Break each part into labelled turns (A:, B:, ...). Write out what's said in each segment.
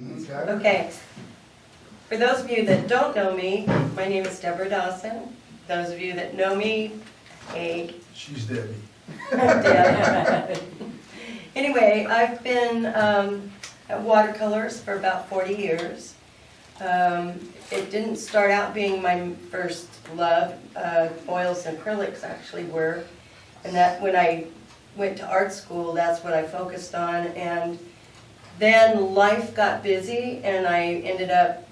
A: Okay. For those of you that don't know me, my name is Deborah Dawson. Those of you that know me, hey.
B: She's Debbie.
A: Anyway, I've been at watercolors for about 40 years. It didn't start out being my first love. Oils and acrylics actually were. And that when I went to art school, that's what I focused on. And then life got busy and I ended up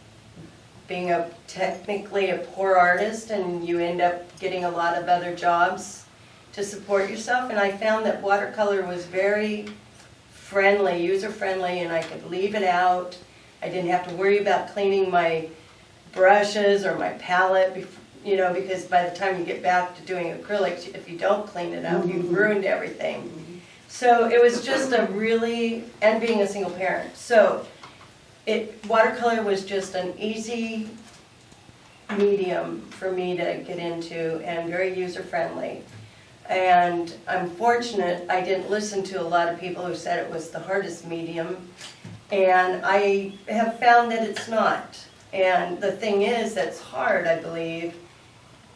A: being technically a poor artist, and you end up getting a lot of other jobs to support yourself. And I found that watercolor was very friendly, user-friendly, and I could leave it out. I didn't have to worry about cleaning my brushes or my palette, you know, because by the time you get back to doing acrylics, if you don't clean it up, you've ruined everything. So it was just a really, and being a single parent. So watercolor was just an easy medium for me to get into and very user-friendly. And I'm fortunate I didn't listen to a lot of people who said it was the hardest medium. And I have found that it's not. And the thing is that's hard, I believe,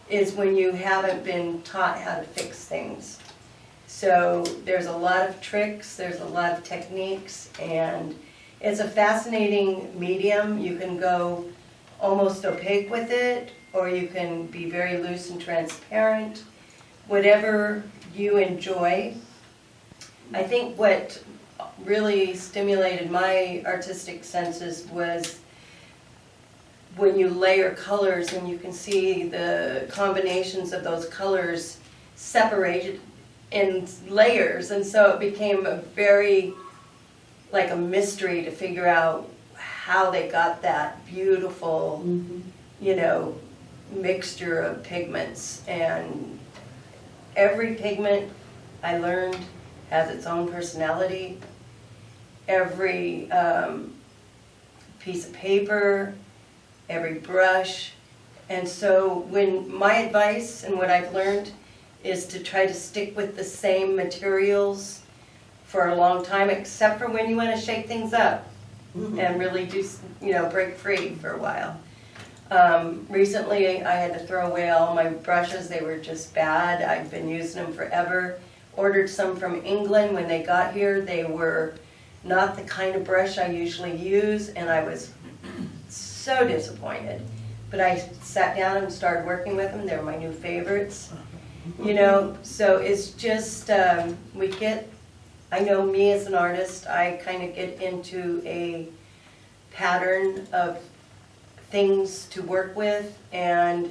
A: is when you haven't been taught how to fix things. So there's a lot of tricks, there's a lot of techniques, and it's a fascinating medium. You can go almost opaque with it, or you can be very loose and transparent. Whatever you enjoy. I think what really stimulated my artistic senses was when you layer colors and you can see the combinations of those colors separated in layers, and so it became a very, like a mystery to figure out how they got that beautiful, you know, mixture of pigments. And every pigment, I learned, has its own personality. Every piece of paper, every brush. And so when my advice and what I've learned is to try to stick with the same materials for a long time, except for when you want to shake things up and really do, you know, break free for a while. Recently I had to throw away all my brushes. They were just bad. I've been using them forever. Ordered some from England. When they got here, they were not the kind of brush I usually use, and I was so disappointed. But I sat down and started working with them. They were my new favorites. You know, so it's just, I know me as an artist, I kind of get into a pattern of things to work with, and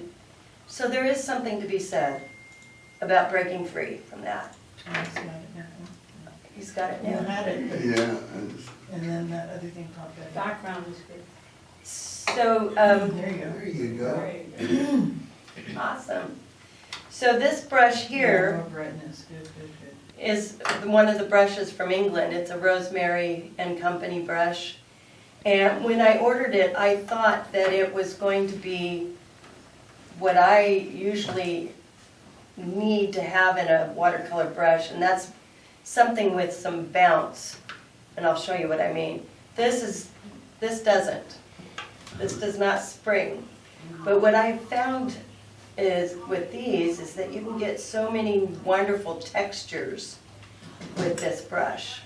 A: so there is something to be said about breaking free from that. He's got it now.
C: You had it,
B: Yeah.
C: and then that other thing popped up.
D: Background is good.
A: So,
C: There you go.
B: There you go.
A: awesome. So this brush here
C: More brightness, good.
A: is one of the brushes from England. It's a Rosemary and Company brush. And when I ordered it, I thought that it was going to be what I usually need to have in a watercolor brush, and that's something with some bounce. And I'll show you what I mean. This doesn't. This does not spring. But what I found is with these is that you can get so many wonderful textures with this brush.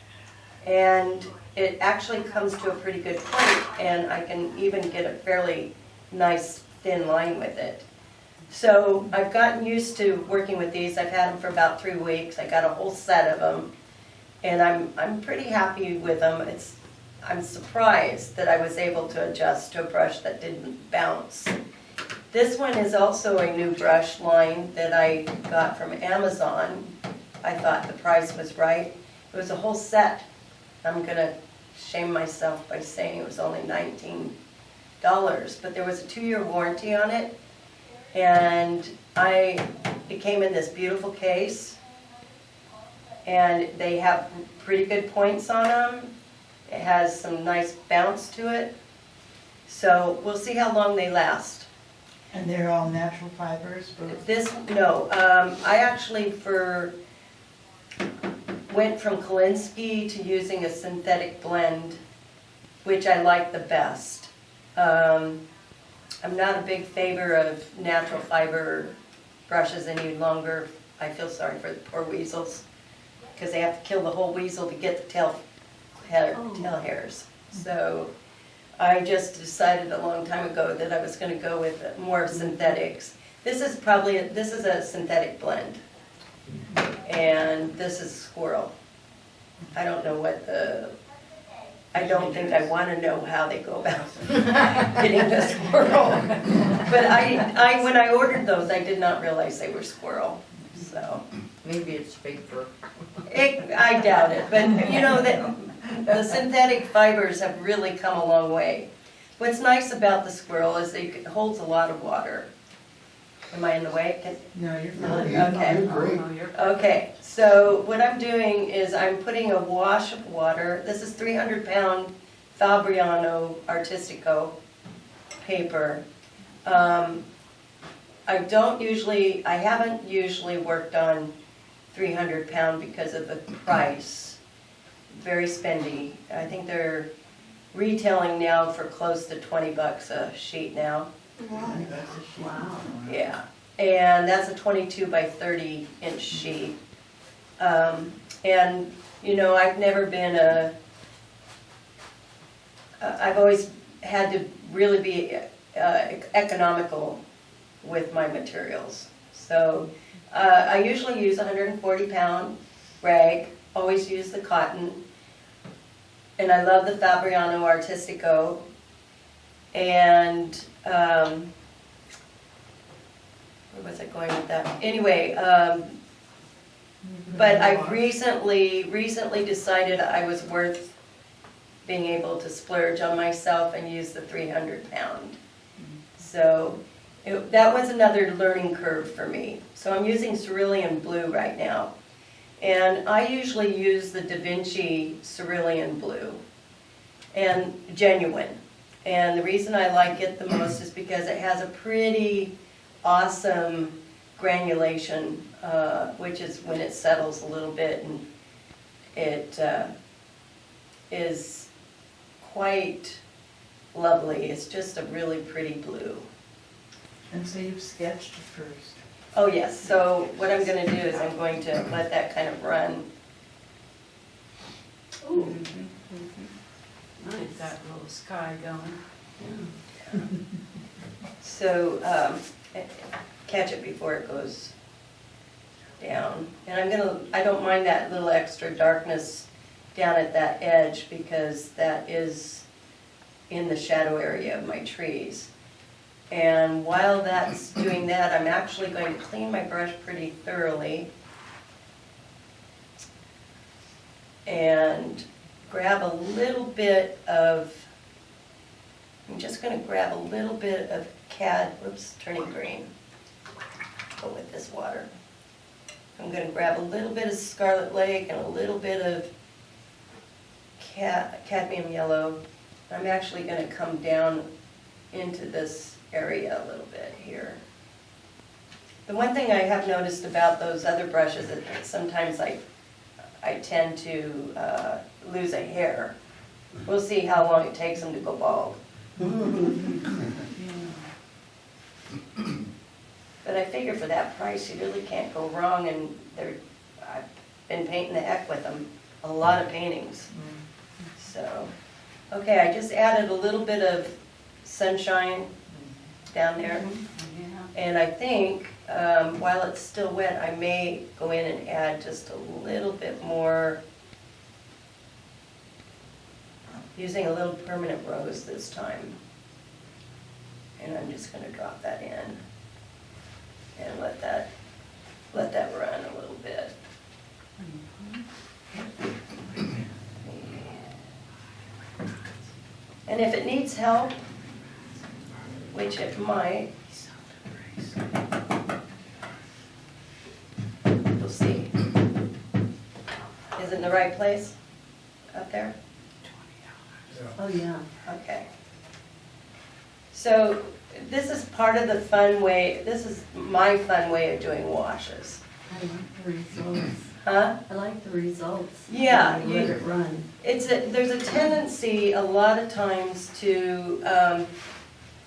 A: And it actually comes to a pretty good point, and I can even get a fairly nice thin line with it. So I've gotten used to working with these. I've had them for about 3 weeks. I got a whole set of them, and I'm pretty happy with them. I'm surprised that I was able to adjust to a brush that didn't bounce. This one is also a new brush line that I got from Amazon. I thought the price was right. It was a whole set. I'm going to shame myself by saying it was only $19, but there was a 2-year warranty on it, and it came in this beautiful case, and they have pretty good points on them. It has some nice bounce to it, so we'll see how long they last.
C: And they're all natural fibers?
A: I actually went from Kolinsky to using a synthetic blend which I like the best. I'm not a big favor of natural fiber brushes any longer. I feel sorry for the poor weasels, because they have to kill the whole weasel to get the tail hairs. So I just decided a long time ago that I was going to go with more synthetics. This is a synthetic blend, and this is squirrel. I don't know I don't think I want to know how they go about getting the squirrel. But when I ordered those, I did not realize they were squirrel, so.
D: Maybe it's fake fur.
A: I doubt it, but you know, the synthetic fibers have really come a long way. What's nice about the squirrel is it holds a lot of water. Am I in the way?
C: No, you're
B: No,
C: fine.
B: you're great.
A: Okay, so what I'm doing is I'm putting a wash of water. This is 300-pound Fabriano Artistico paper. I haven't usually worked on 300-pound because of the price. Very spendy. I think they're retailing now for close to 20 bucks a sheet now.
D: Wow.
A: Yeah, and that's a 22 by 30 inch sheet. And you know, I've never been I've always had to really be economical with my materials. So I usually use 140-pound rag, always use the cotton, and I love the Fabriano Artistico. And where was I going with that? Anyway, but I've recently decided I was worth being able to splurge on myself and use the 300-pound. So that was another learning curve for me. So I'm using cerulean blue right now. And I usually use the Da Vinci cerulean blue, and genuine. And the reason I like it the most is because it has a pretty awesome granulation, which is when it settles a little bit, and it is quite lovely. It's just a really pretty blue.
C: And so you've sketched first.
A: Oh yes, so what I'm going to do is I'm going to let that kind of run.
D: Ooh. Nice. That little sky going.
A: So catch it before it goes down. And I don't mind that little extra darkness down at that edge, because that is in the shadow area of my trees. And while that's doing that, I'm actually going to clean my brush pretty thoroughly and grab a little bit of, I'm just going to grab a little bit of turning green. Go with this water. I'm going to grab a little bit of Scarlet Lake and a little bit of cadmium yellow. I'm actually going to come down into this area a little bit here. The one thing I have noticed about those other brushes is that sometimes I tend to lose a hair. We'll see how long it takes them to go bald. But I figure for that price, you really can't go wrong, and I've been painting the heck with them. A lot of paintings. So, okay, I just added a little bit of sunshine down there.
D: Yeah.
A: And I think, while it's still wet, I may go in and add just a little bit more, using a little permanent rose this time. And I'm just going to drop that in and let that run a little bit. And if it needs help, which it might, we'll see. Is it in the right place up there?
D: Oh, yeah.
A: Okay. So this is part of the fun way, this is my fun way of doing washes.
D: I like the results.
A: Huh?
D: I like the results.
A: Yeah,
D: You let it run.
A: There's a tendency a lot of times to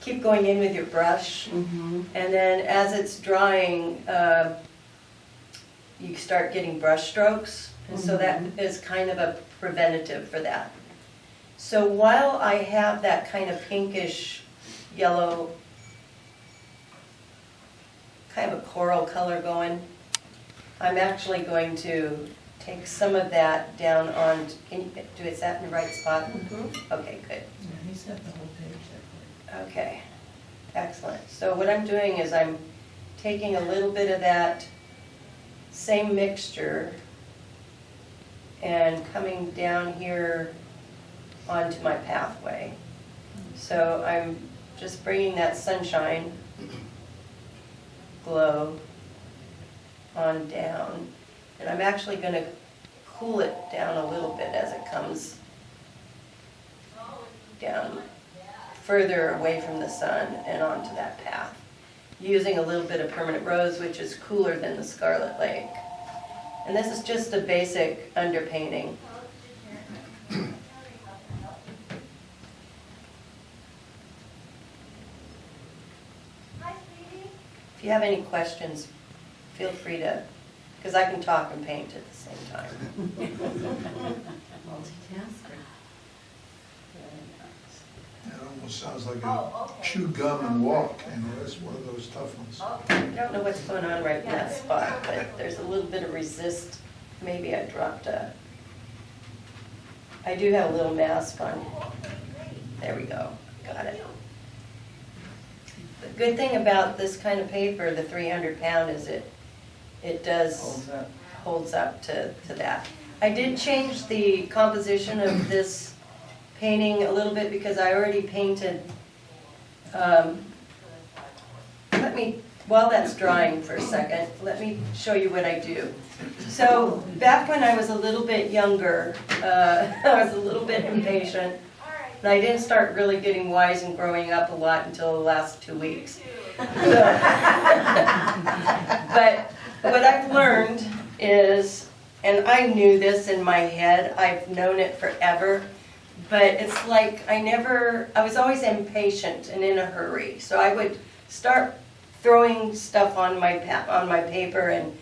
A: keep going in with your brush,
D: Mm-hmm.
A: and then as it's drying, you start getting brush strokes, and so that is kind of a preventative for that. So while I have that kind of pinkish yellow, kind of a coral color going, I'm actually going to take some of that down on, is that in the right spot? Okay, good.
C: Yeah, he set the whole page there
A: Okay, excellent. So what I'm doing is I'm taking a little bit of that same mixture and coming down here onto my pathway. So I'm just bringing that sunshine glow on down. And I'm actually going to cool it down a little bit as it comes down further away from the sun and onto that path, using a little bit of permanent rose, which is cooler than the Scarlet Lake. And this is just a basic underpainting. If you have any questions, feel free to, because I can talk and paint at the same time.
D: Multitasker.
B: It almost sounds like a chew gum and walk, you know, that's one of those tough ones.
A: I don't know what's going on right in that spot, but there's a little bit of resist. Maybe I dropped a, I do have a little mask on. There we go, got it. The good thing about this kind of paper, the 300 pound, is it does holds up to that. I did change the composition of this painting a little bit because I already painted, while that's drying for a second, let me show you what I do. So back when I was a little bit younger, I was a little bit impatient, and I didn't start really getting wise and growing up a lot until the last 2 weeks. But what I've learned is, and I knew this in my head, I've known it forever, but it's like I was always impatient and in a hurry. So I would start throwing stuff on my paper and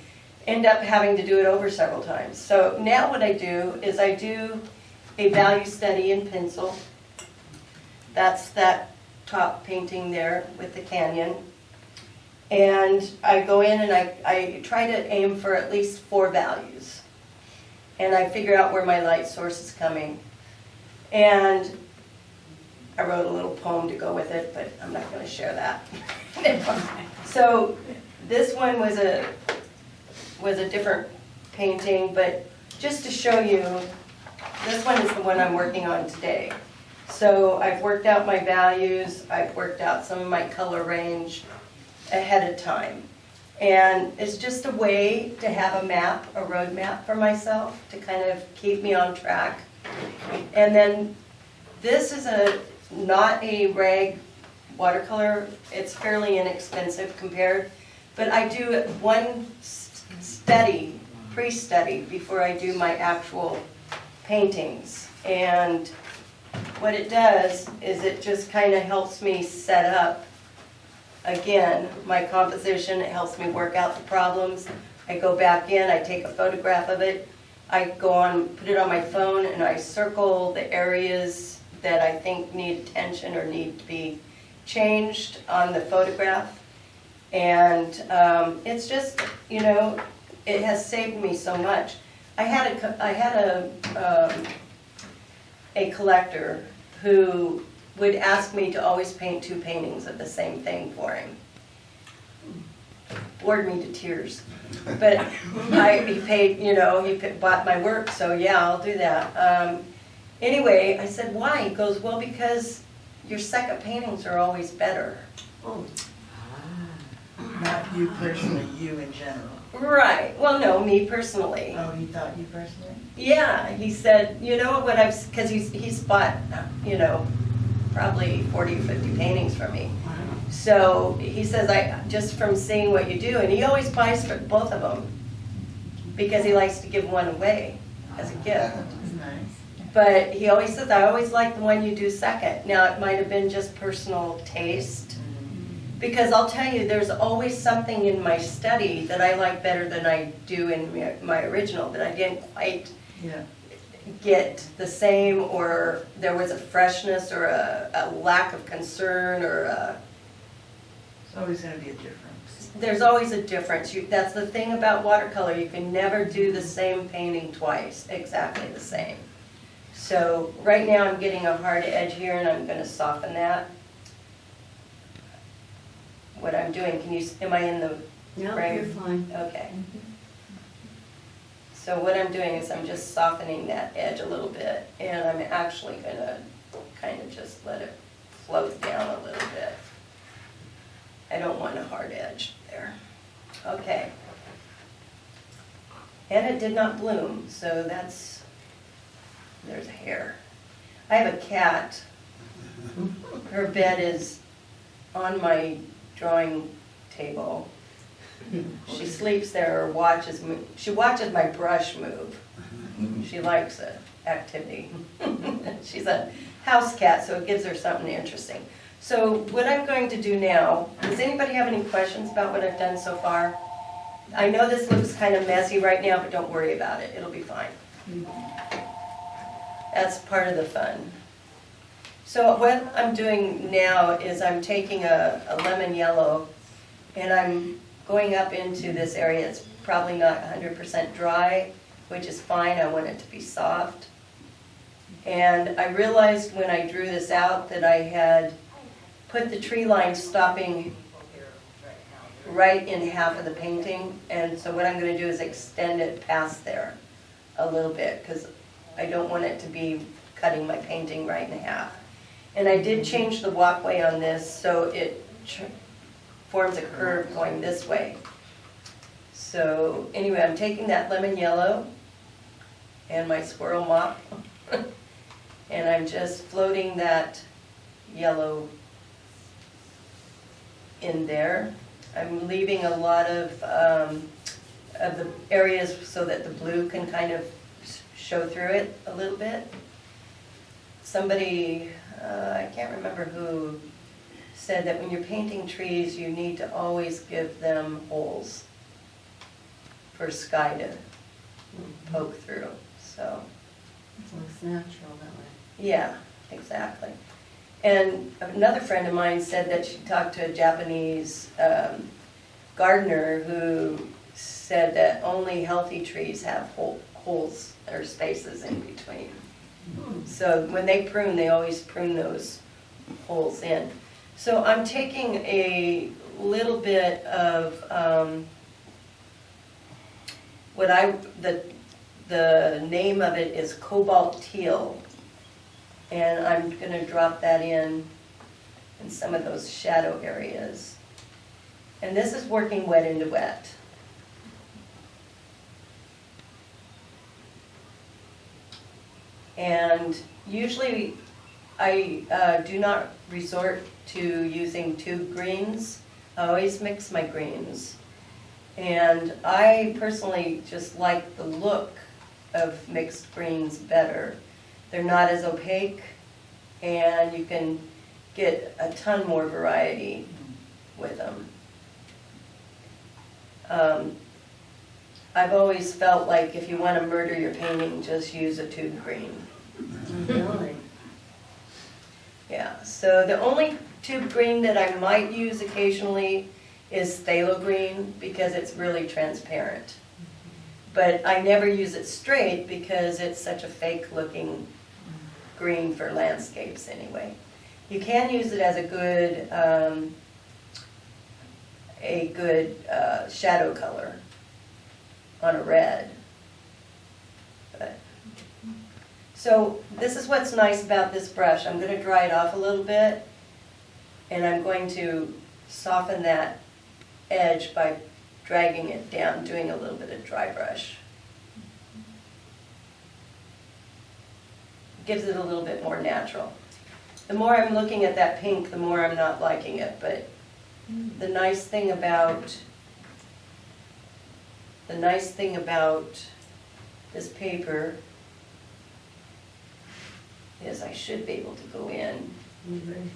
A: end up having to do it over several times. So now what I do is I do a value study in pencil. That's that top painting there with the canyon. And I go in and I try to aim for at least 4 values. And I figure out where my light source is coming. And I wrote a little poem to go with it, but I'm not going to share that. So this one was a different painting, but just to show you, this one is the one I'm working on today. So I've worked out my values, I've worked out some of my color range ahead of time. And it's just a way to have a map, a road map for myself to kind of keep me on track. And then this is not a rag watercolor. It's fairly inexpensive compared, but I do one study, pre-study, before I do my actual paintings. And what it does is it just kind of helps me set up, again, my composition. It helps me work out the problems. I go back in, I take a photograph of it. I go on, put it on my phone, and I circle the areas that I think need attention or need to be changed on the photograph. And it's just, you know, it has saved me so much. I had a collector who would ask me to always paint 2 paintings of the same thing for him. Bored me to tears. But he paid, you know, bought my work, so yeah, I'll do that. Anyway, I said, why? He goes, well, because your second paintings are always better.
D: Oh.
C: Not you personally, you in general.
A: Right, well, no, me personally.
C: Oh, he thought you personally?
A: Yeah, he said, you know what because he's bought, you know, probably 40 or 50 paintings from me. So he says, just from seeing what you do, and he always buys for both of them. because he likes to give one away as a gift.
C: That's nice.
A: But he always says, I always like the one you do second. Now, it might have been just personal taste, because I'll tell you, there's always something in my study that I like better than I do in my original, that I didn't quite
C: Yeah.
A: get the same, or there was a freshness or a lack of concern, or
C: It's always gonna be a difference.
A: there's always a difference. That's the thing about watercolor, you can never do the same painting twice, exactly the same. So right now I'm getting a hard edge here, and I'm going to soften that. What I'm doing, am I in the
D: No,
A: frame?
D: you're fine.
A: Okay. So what I'm doing is I'm just softening that edge a little bit, and I'm actually going to kind of just let it float down a little bit. I don't want a hard edge there. Okay. And it did not bloom, so there's a hair. I have a cat. Her bed is on my drawing table. She sleeps there or watches me. She watches my brush move. She likes it, activity. She's a house cat, so it gives her something interesting. So what I'm going to do now, does anybody have any questions about what I've done so far? I know this looks kind of messy right now, but don't worry about it. It'll be fine. That's part of the fun. So what I'm doing now is I'm taking a lemon yellow, and I'm going up into this area. It's probably not 100% dry, which is fine. I want it to be soft. And I realized when I drew this out that I had put the tree line stopping right in half of the painting. And so what I'm going to do is extend it past there a little bit, because I don't want it to be cutting my painting right in half. And I did change the walkway on this so it forms a curve going this way. So anyway, I'm taking that lemon yellow and my squirrel mop and I'm just floating that yellow in there. I'm leaving a lot of the areas so that the blue can kind of show through it a little bit. Somebody, I can't remember who, said that when you're painting trees, you need to always give them holes for sky to poke through. So,
D: It looks natural that way.
A: yeah, exactly. And another friend of mine said that she talked to a Japanese gardener who said that only healthy trees have holes or spaces in between. So when they prune, they always prune those holes in. So I'm taking a little bit of the name of it is cobalt teal. And I'm going to drop that in some of those shadow areas. And this is working wet into wet. And usually I do not resort to using tube greens. I always mix my greens. And I personally just like the look of mixed greens better. They're not as opaque, and you can get a ton more variety with them. I've always felt like if you want to murder your painting, just use a tube green.
D: Really?
A: Yeah, so the only tube green that I might use occasionally is phthalo green, because it's really transparent. But I never use it straight because it's such a fake looking green for landscapes anyway. You can use it as a good shadow color on a red. So this is what's nice about this brush. I'm going to dry it off a little bit, and I'm going to soften that edge by dragging it down, doing a little bit of dry brush. Gives it a little bit more natural. The more I'm looking at that pink, the more I'm not liking it, but the nice thing about the nice thing about this paper is I should be able to go in and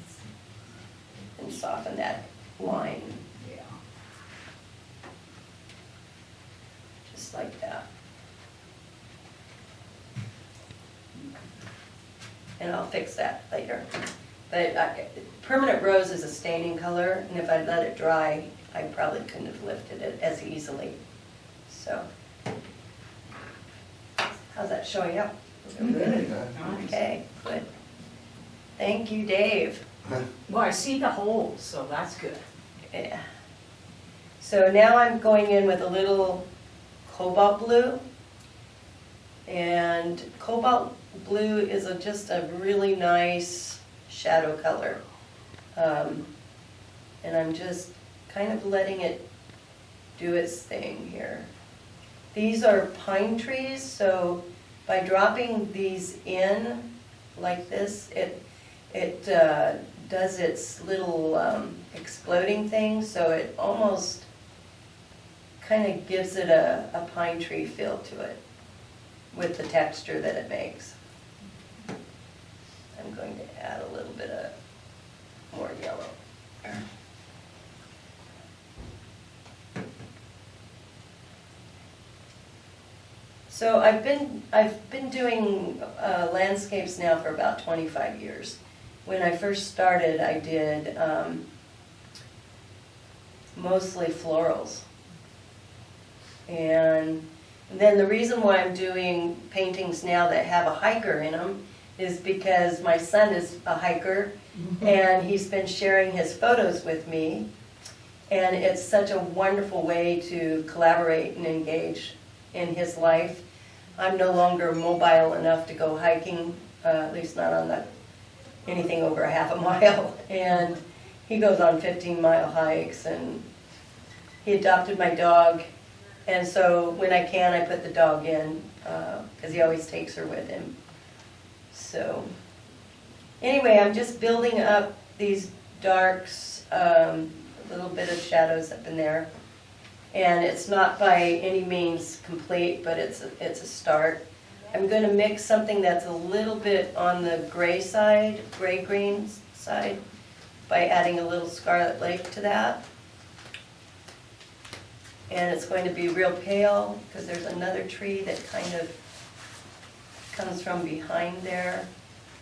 A: soften that line.
C: Yeah.
A: Just like that. And I'll fix that later. But permanent rose is a staining color, and if I'd let it dry, I probably couldn't have lifted it as easily. So, how's that showing up?
B: Very good.
C: Nice.
A: Okay, good. Thank you, Dave.
C: Well, I see the holes, so that's good.
A: Yeah. So now I'm going in with a little cobalt blue. And cobalt blue is just a really nice shadow color. And I'm just kind of letting it do its thing here. These are pine trees, so by dropping these in like this, it does its little exploding thing, so it almost kind of gives it a pine tree feel to it with the texture that it makes. I'm going to add a little bit of more yellow. So I've been doing landscapes now for about 25 years. When I first started, I did mostly florals. And then the reason why I'm doing paintings now that have a hiker in them is because my son is a hiker, and he's been sharing his photos with me. And it's such a wonderful way to collaborate and engage in his life. I'm no longer mobile enough to go hiking, at least not on anything over a half a mile. And he goes on 15-mile hikes, and he adopted my dog. And so when I can, I put the dog in, because he always takes her with him. So anyway, I'm just building up these darks, a little bit of shadows up in there. And it's not by any means complete, but it's a start. I'm going to mix something that's a little bit on the gray side, gray-green side, by adding a little Scarlet Lake to that. And it's going to be real pale, because there's another tree that kind of comes from behind there.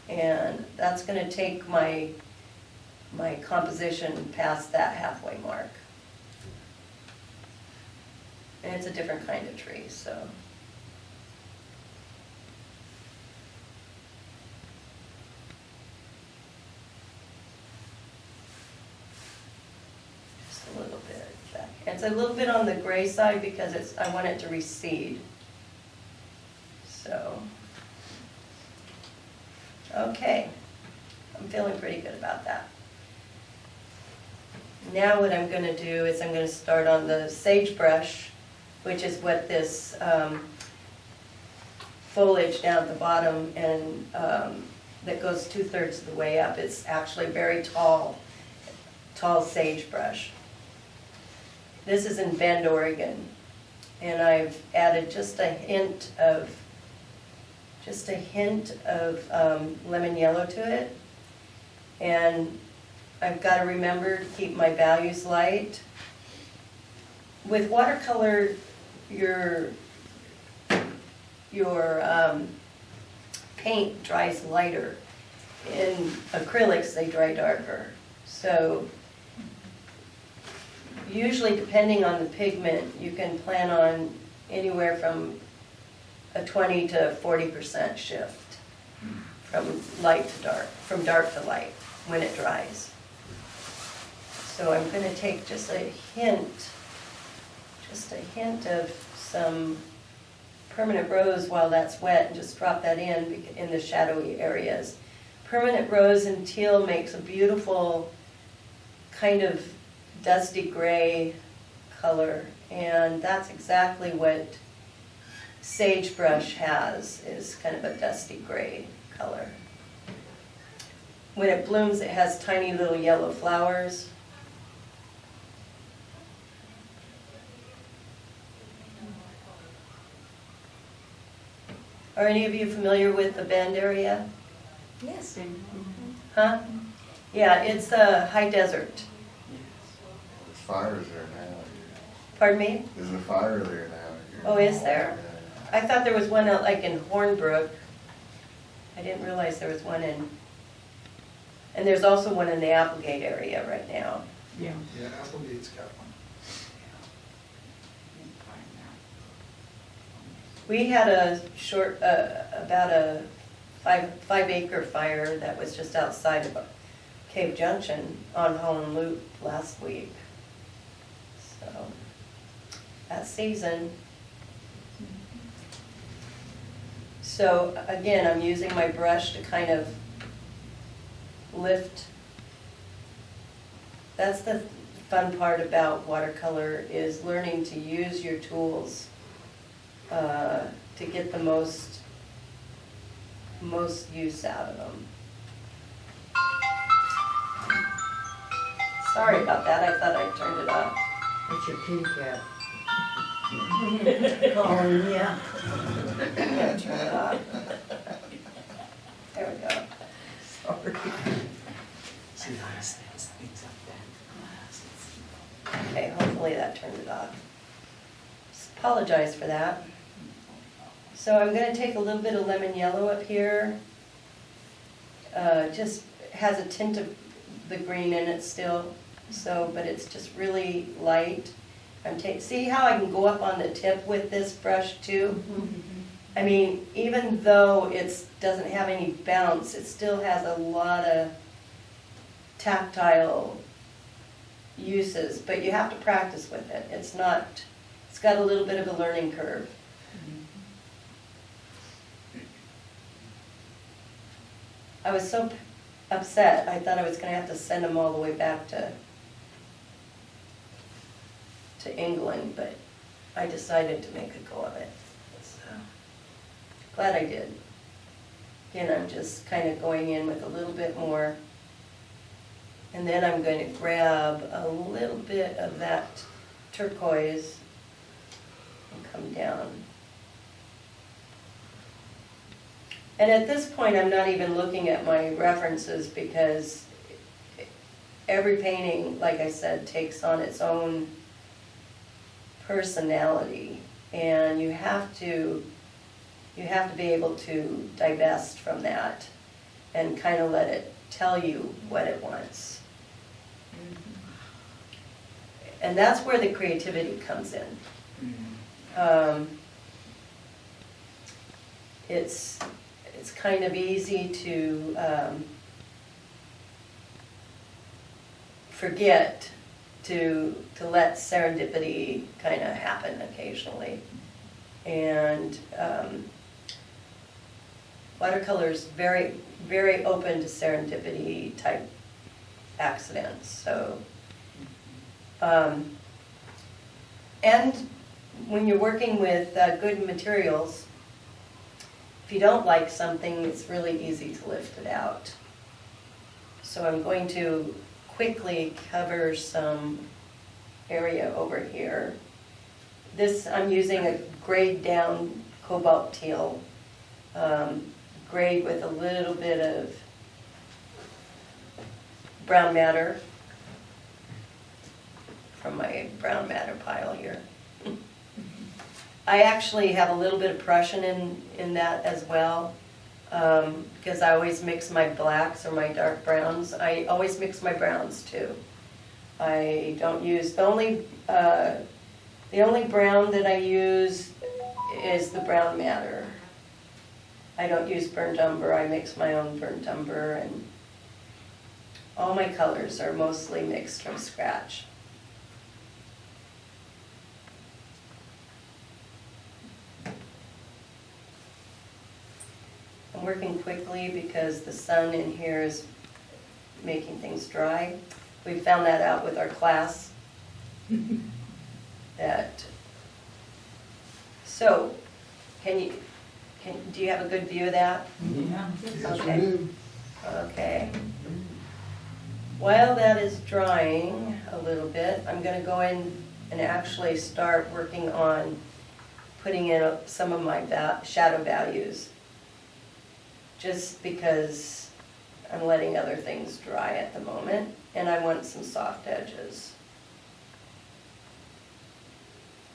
A: And that's going to take my composition past that halfway mark. And it's a different kind of tree, so. Just a little bit back. It's a little bit on the gray side because I want it to recede. So. Okay. I'm feeling pretty good about that. Now what I'm going to do is I'm going to start on the sagebrush, which is what this foliage down at the bottom and that goes 2/3 of the way up. It's actually very tall sagebrush. This is in Bend, Oregon, and I've added just a hint of lemon yellow to it, and I've got to remember to keep my values light. With watercolor, your paint dries lighter. In acrylics, they dry darker. So usually, depending on the pigment, you can plan on anywhere from a 20 to 40% shift from light to dark, from dark to light when it dries. So I'm going to take just a hint of some permanent rose while that's wet, and just drop that in the shadowy areas. Permanent rose and teal makes a beautiful kind of dusty gray color, and that's exactly what sagebrush has, is kind of a dusty gray color. When it blooms, it has tiny little yellow flowers. Are any of you familiar with the Bend area?
D: Yes.
A: Huh? Yeah, it's a high desert.
E: There's fires there now.
A: Pardon me?
E: There's a fire there now.
A: Oh, is there?
E: Yeah.
A: I thought there was one out like in Hornbrook. I didn't realize there was one and there's also one in the Applegate area right now.
C: Yeah.
B: Yeah, Applegate's got one.
A: We had a short, about a 5 acre fire that was just outside of Cave Junction on Holland Loop last week. So, that season. So again, I'm using my brush to kind of lift. That's the fun part about watercolor, is learning to use your tools to get the most use out of them. Sorry about that, I thought I turned it off.
D: That's your kitty cat. Calling, yeah.
A: I'm gonna turn it off. There we go.
D: Sorry.
A: Okay, hopefully that turned it off. Just apologize for that. So I'm gonna take a little bit of lemon yellow up here. Just has a tint of the green in it still, so, but it's just really light. See how I can go up on the tip with this brush too? I mean, even though it doesn't have any bounce, it still has a lot of tactile uses, but you have to practice with it. It's got a little bit of a learning curve. I was so upset, I thought I was gonna have to send them all the way back to England, but I decided to make a go of it. So, glad I did. Again, I'm just kind of going in with a little bit more. And then I'm going to grab a little bit of that turquoise and come down. And at this point, I'm not even looking at my references, because every painting, like I said, takes on its own personality, and you have to be able to divest from that and kind of let it tell you what it wants. And that's where the creativity comes in. It's kind of easy to forget to let serendipity kind of happen occasionally. And watercolor's very, very open to serendipity type accidents. So, and when you're working with good materials, if you don't like something, it's really easy to lift it out. So I'm going to quickly cover some area over here. This, I'm using a grayed down cobalt teal, grayed with a little bit of brown matter from my brown matter pile here. I actually have a little bit of Prussian in that as well, because I always mix my blacks or my dark browns. I always mix my browns too. I don't use, the only brown that I use is the brown matter. I don't use burnt umber, I mix my own burnt umber, and all my colors are mostly mixed from scratch. I'm working quickly because the sun in here is making things dry. We found that out with our class. So, do you have a good view of that?
C: Yeah.
B: Yes,
A: Okay.
B: we do.
A: Okay. While that is drying a little bit, I'm going to go in and actually start working on putting in some of my shadow values, just because I'm letting other things dry at the moment, and I want some soft edges.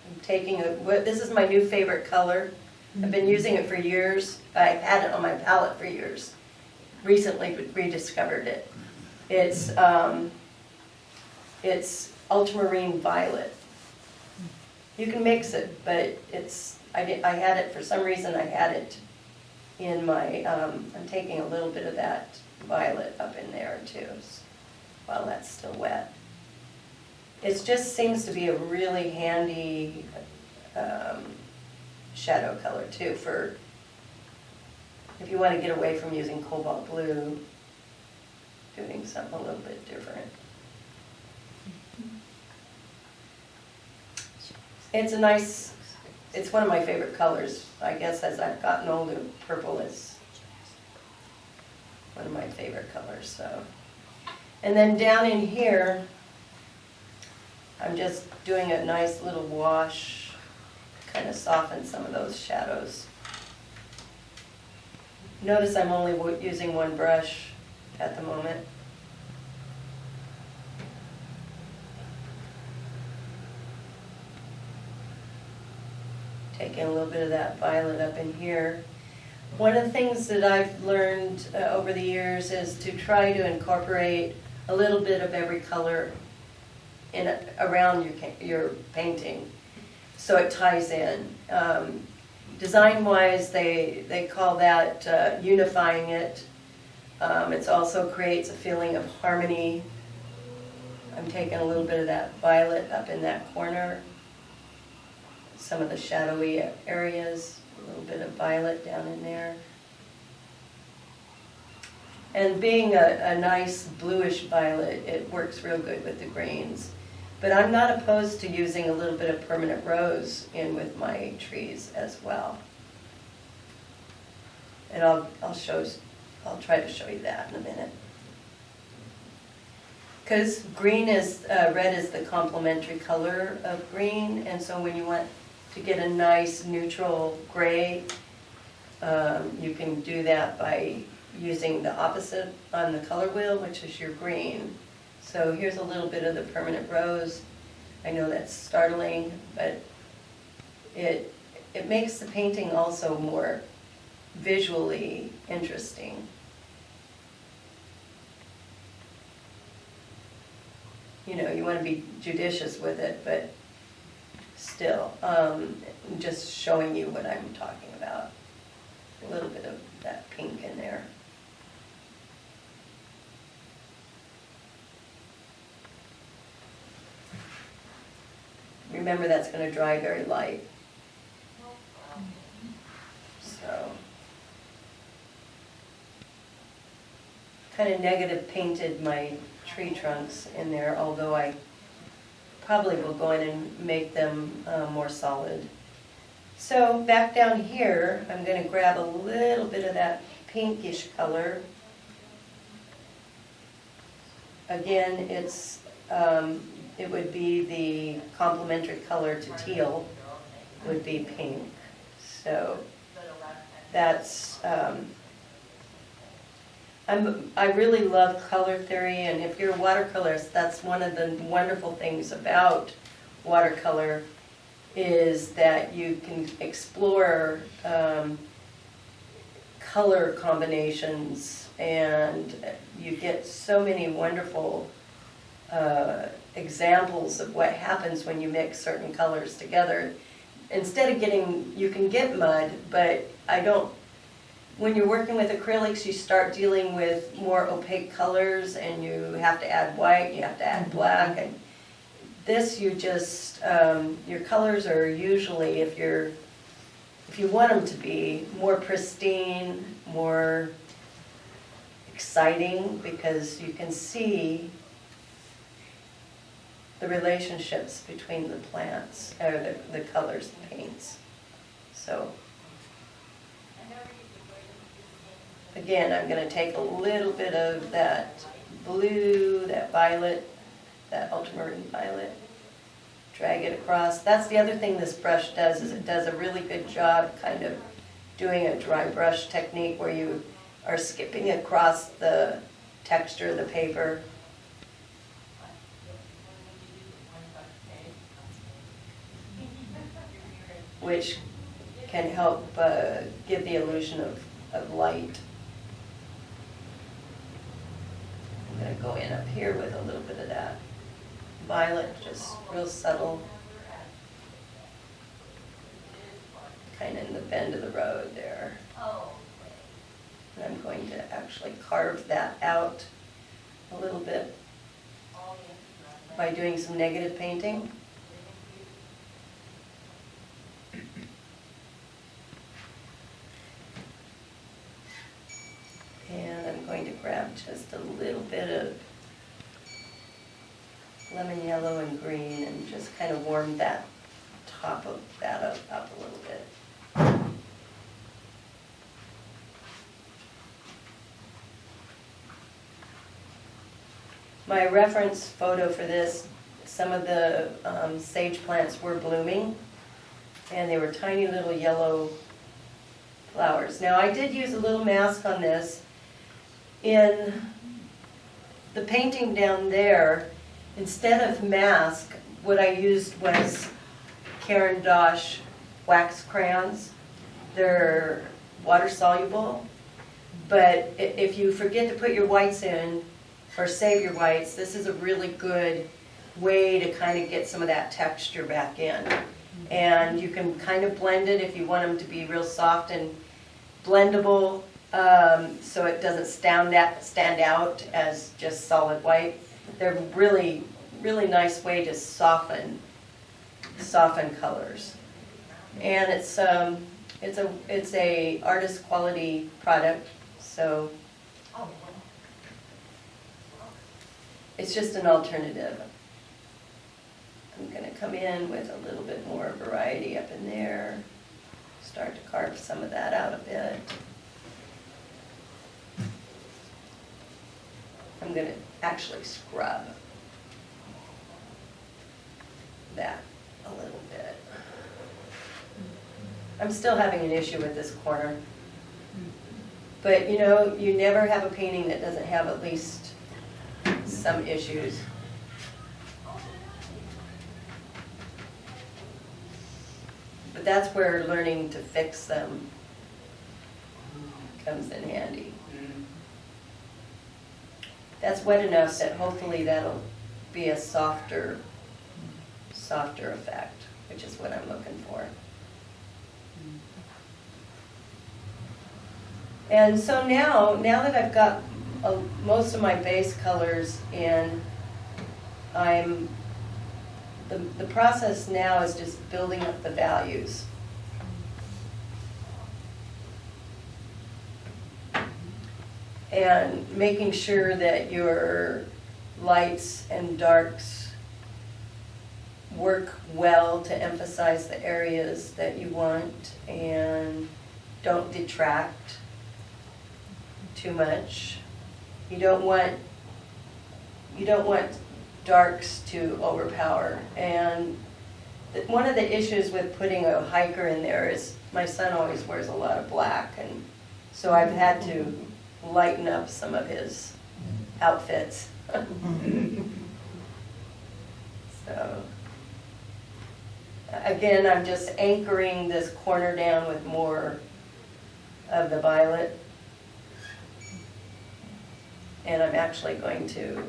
A: I'm taking this is my new favorite color. I've been using it for years. I've had it on my palette for years. Recently rediscovered it. It's ultramarine violet. You can mix it, but I had it, for some reason I had it in my, I'm taking a little bit of that violet up in there too, while that's still wet. It just seems to be a really handy shadow color too, for if you want to get away from using cobalt blue, doing something a little bit different. It's one of my favorite colors. I guess as I've gotten older, purple is one of my favorite colors. So, and then down in here, I'm just doing a nice little wash, kind of soften some of those shadows. Notice I'm only using one brush at the moment. Taking a little bit of that violet up in here. One of the things that I've learned over the years is to try to incorporate a little bit of every color around your painting, so it ties in. Design-wise, they call that unifying it. It also creates a feeling of harmony. I'm taking a little bit of that violet up in that corner. Some of the shadowy areas, a little bit of violet down in there. And being a nice bluish violet, it works real good with the greens. But I'm not opposed to using a little bit of permanent rose in with my trees as well. And I'll try to show you that in a minute. Because red is the complementary color of green, and so when you want to get a nice neutral gray, you can do that by using the opposite on the color wheel, which is your green. So here's a little bit of the permanent rose. I know that's startling, but it makes the painting also more visually interesting. You know, you want to be judicious with it, but still, just showing you what I'm talking about. A little bit of that pink in there. Remember, that's going to dry very light. So, kind of negative painted my tree trunks in there, although I probably will go in and make them more solid. So back down here, I'm going to grab a little bit of that pinkish color. Again, it would be the complementary color to teal, would be pink. So that's, I really love color theory, and if you're a watercolorist, that's one of the wonderful things about watercolor, is that you can explore color combinations, and you get so many wonderful examples of what happens when you mix certain colors together. Instead of you can get mud, but when you're working with acrylics, you start dealing with more opaque colors, and you have to add white, you have to add black, and this you just, your colors are usually, if you want them to be more pristine, more exciting, because you can see the relationships between the plants, or the colors, the paints. So, again, I'm going to take a little bit of that blue, that violet, that ultramarine violet, drag it across. That's the other thing this brush does, is it does a really good job kind of doing a dry brush technique where you are skipping across the texture of the paper. Which can help give the illusion of light. I'm going to go in up here with a little bit of that violet, just real subtle. Kind of in the bend of the road there. And I'm going to actually carve that out a little bit by doing some negative painting. And I'm going to grab just a little bit of lemon yellow and green and just kind of warm that top of that up a little bit. My reference photo for this, some of the sage plants were blooming, and they were tiny little yellow flowers. Now I did use a little mask on this. In the painting down there, instead of mask, what I used was Caran d'Ache wax crayons. They're water soluble, but if you forget to put your whites in, or save your whites, this is a really good way to kind of get some of that texture back in. And you can kind of blend it if you want them to be real soft and blendable, so it doesn't stand out as just solid white. They're really, really nice way to soften colors. And it's a artist quality product, so it's just an alternative. I'm going to come in with a little bit more variety up in there. Start to carve some of that out a bit. I'm going to actually scrub that a little bit. I'm still having an issue with this corner. But you know, you never have a painting that doesn't have at least some issues. But that's where learning to fix them comes in handy. That's wet enough that hopefully that'll be a softer effect, which is what I'm looking for. And so now that I've got most of my base colors in, the process now is just building up the values. And making sure that your lights and darks work well to emphasize the areas that you want and don't detract too much. You don't want darks to overpower. And one of the issues with putting a hiker in there is my son always wears a lot of black, and so I've had to lighten up some of his outfits. So again, I'm just anchoring this corner down with more of the violet. And I'm actually going to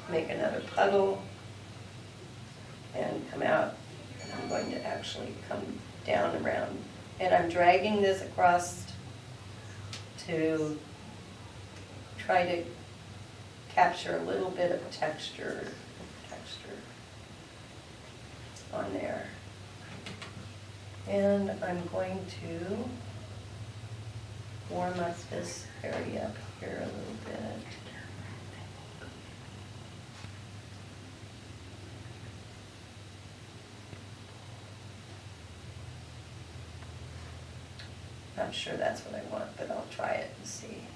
A: make another puddle and come out, and I'm going to actually come down around. And I'm dragging this across to try to capture a little bit of texture on there. And I'm going to warm up this area up here a little bit. Not sure that's what I want, but I'll try it and see.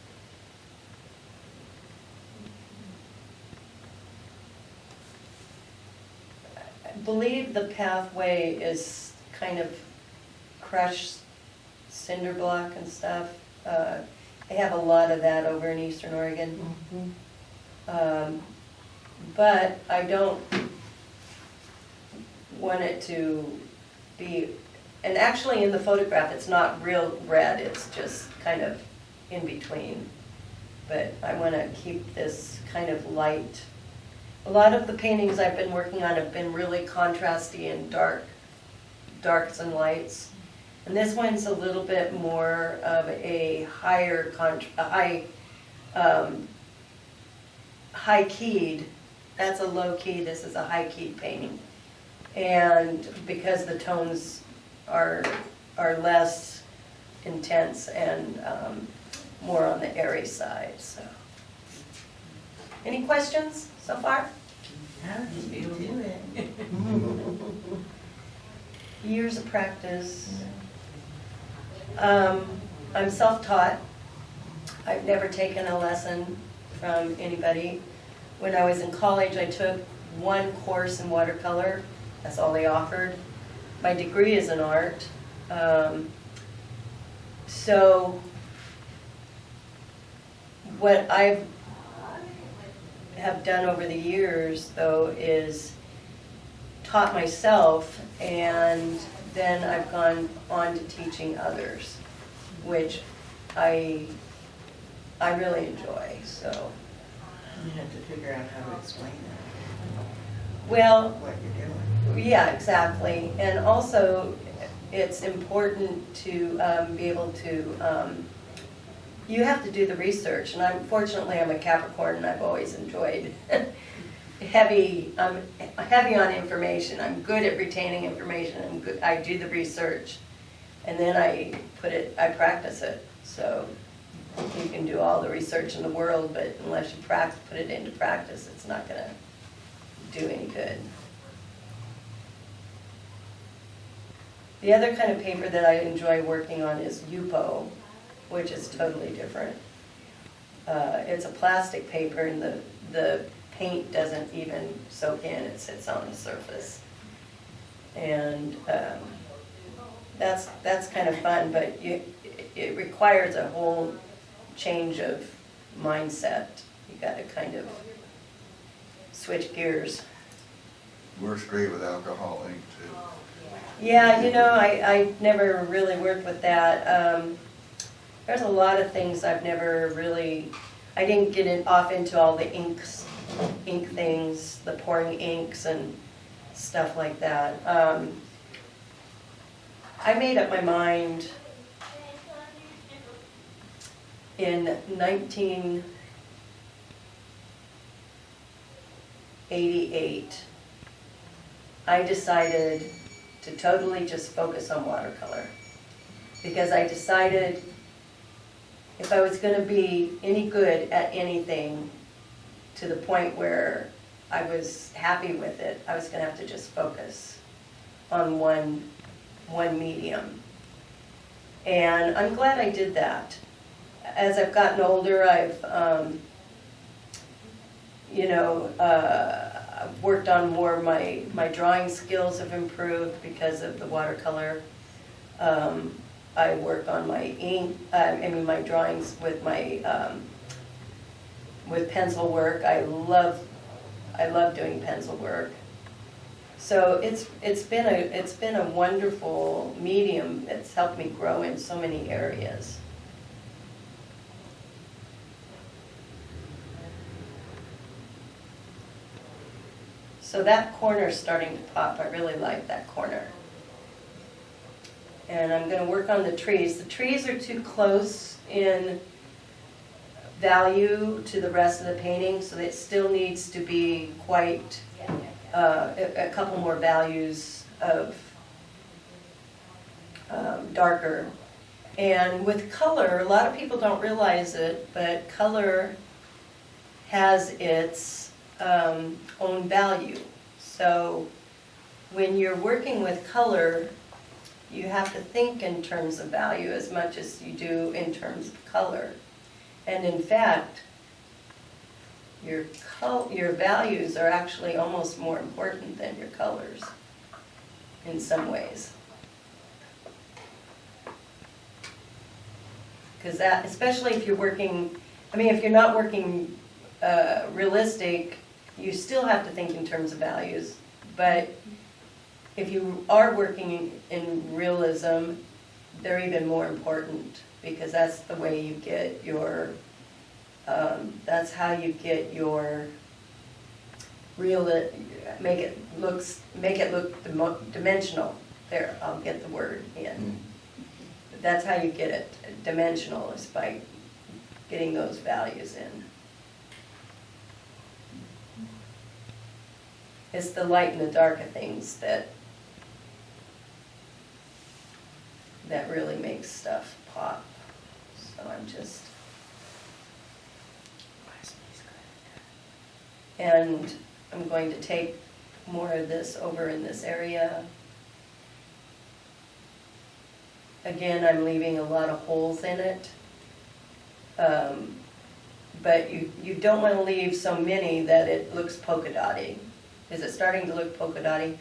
A: believe the pathway is kind of crushed cinder block and stuff. They have a lot of that over in Eastern Oregon. But I don't want it to be, and actually in the photograph, it's not real red, it's just kind of in between. But I want to keep this kind of light. A lot of the paintings I've been working on have been really contrasty and darks and lights. And this one's a little bit more of a high keyed. That's a low key, this is a high keyed painting. And because the tones are less intense and more on the airy side, so. Any questions so far?
C: How did you do it?
A: Years of practice. I'm self-taught. I've never taken a lesson from anybody. When I was in college, I took one course in watercolor. That's all they offered. My degree is in art. So what I have done over the years, though, is taught myself, and then I've gone on to teaching others, which I really enjoy. So
C: You have to figure out how to explain it,
A: well,
C: what you're doing.
A: yeah, exactly. And also, it's important to be able to, you have to do the research. And fortunately, I'm a Capricorn, and I've always enjoyed I'm heavy on information. I'm good at retaining information. I do the research, and then I practice it. So you can do all the research in the world, but unless you put it into practice, it's not going to do any good. The other kind of paper that I enjoy working on is Yupo, which is totally different. It's a plastic paper, and the paint doesn't even soak in, it sits on the surface. And that's kind of fun, but it requires a whole change of mindset. You got to kind of switch gears.
E: Works great with alcohol ink too.
A: Yeah, I never really worked with that. There's a lot of things I've never really, I didn't get off into all the ink things, the pouring inks and stuff like that. I made up my mind in 1988. I decided to totally just focus on watercolor, because I decided if I was going to be any good at anything to the point where I was happy with it, I was going to have to just focus on one medium. And I'm glad I did that. As I've gotten older, I've worked on more, my drawing skills have improved because of the watercolor. I work on my my drawings with my with pencil work. I love doing pencil work. So it's been a wonderful medium. It's helped me grow in so many areas. So that corner's starting to pop. I really like that corner. And I'm going to work on the trees. The trees are too close in value to the rest of the painting, so it still needs to be quite a couple more values of darker. And with color, a lot of people don't realize it, but color has its own value. So when you're working with color, you have to think in terms of value as much as you do in terms of color. And in fact, your values are actually almost more important than your colors in some ways. Because that, especially if you're working, I mean, if you're not working realistic, you still have to think in terms of values. But if you are working in realism, they're even more important, because that's the way you get your, that's how you get your make it look dimensional. There, I'll get the word in. But that's how you get it dimensional, is by getting those values in. It's the light and the dark of things that really makes stuff pop. So I'm just, and I'm going to take more of this over in this area. Again, I'm leaving a lot of holes in it. But you don't want to leave so many that it looks polka dotty. Is it starting to look polka dotty?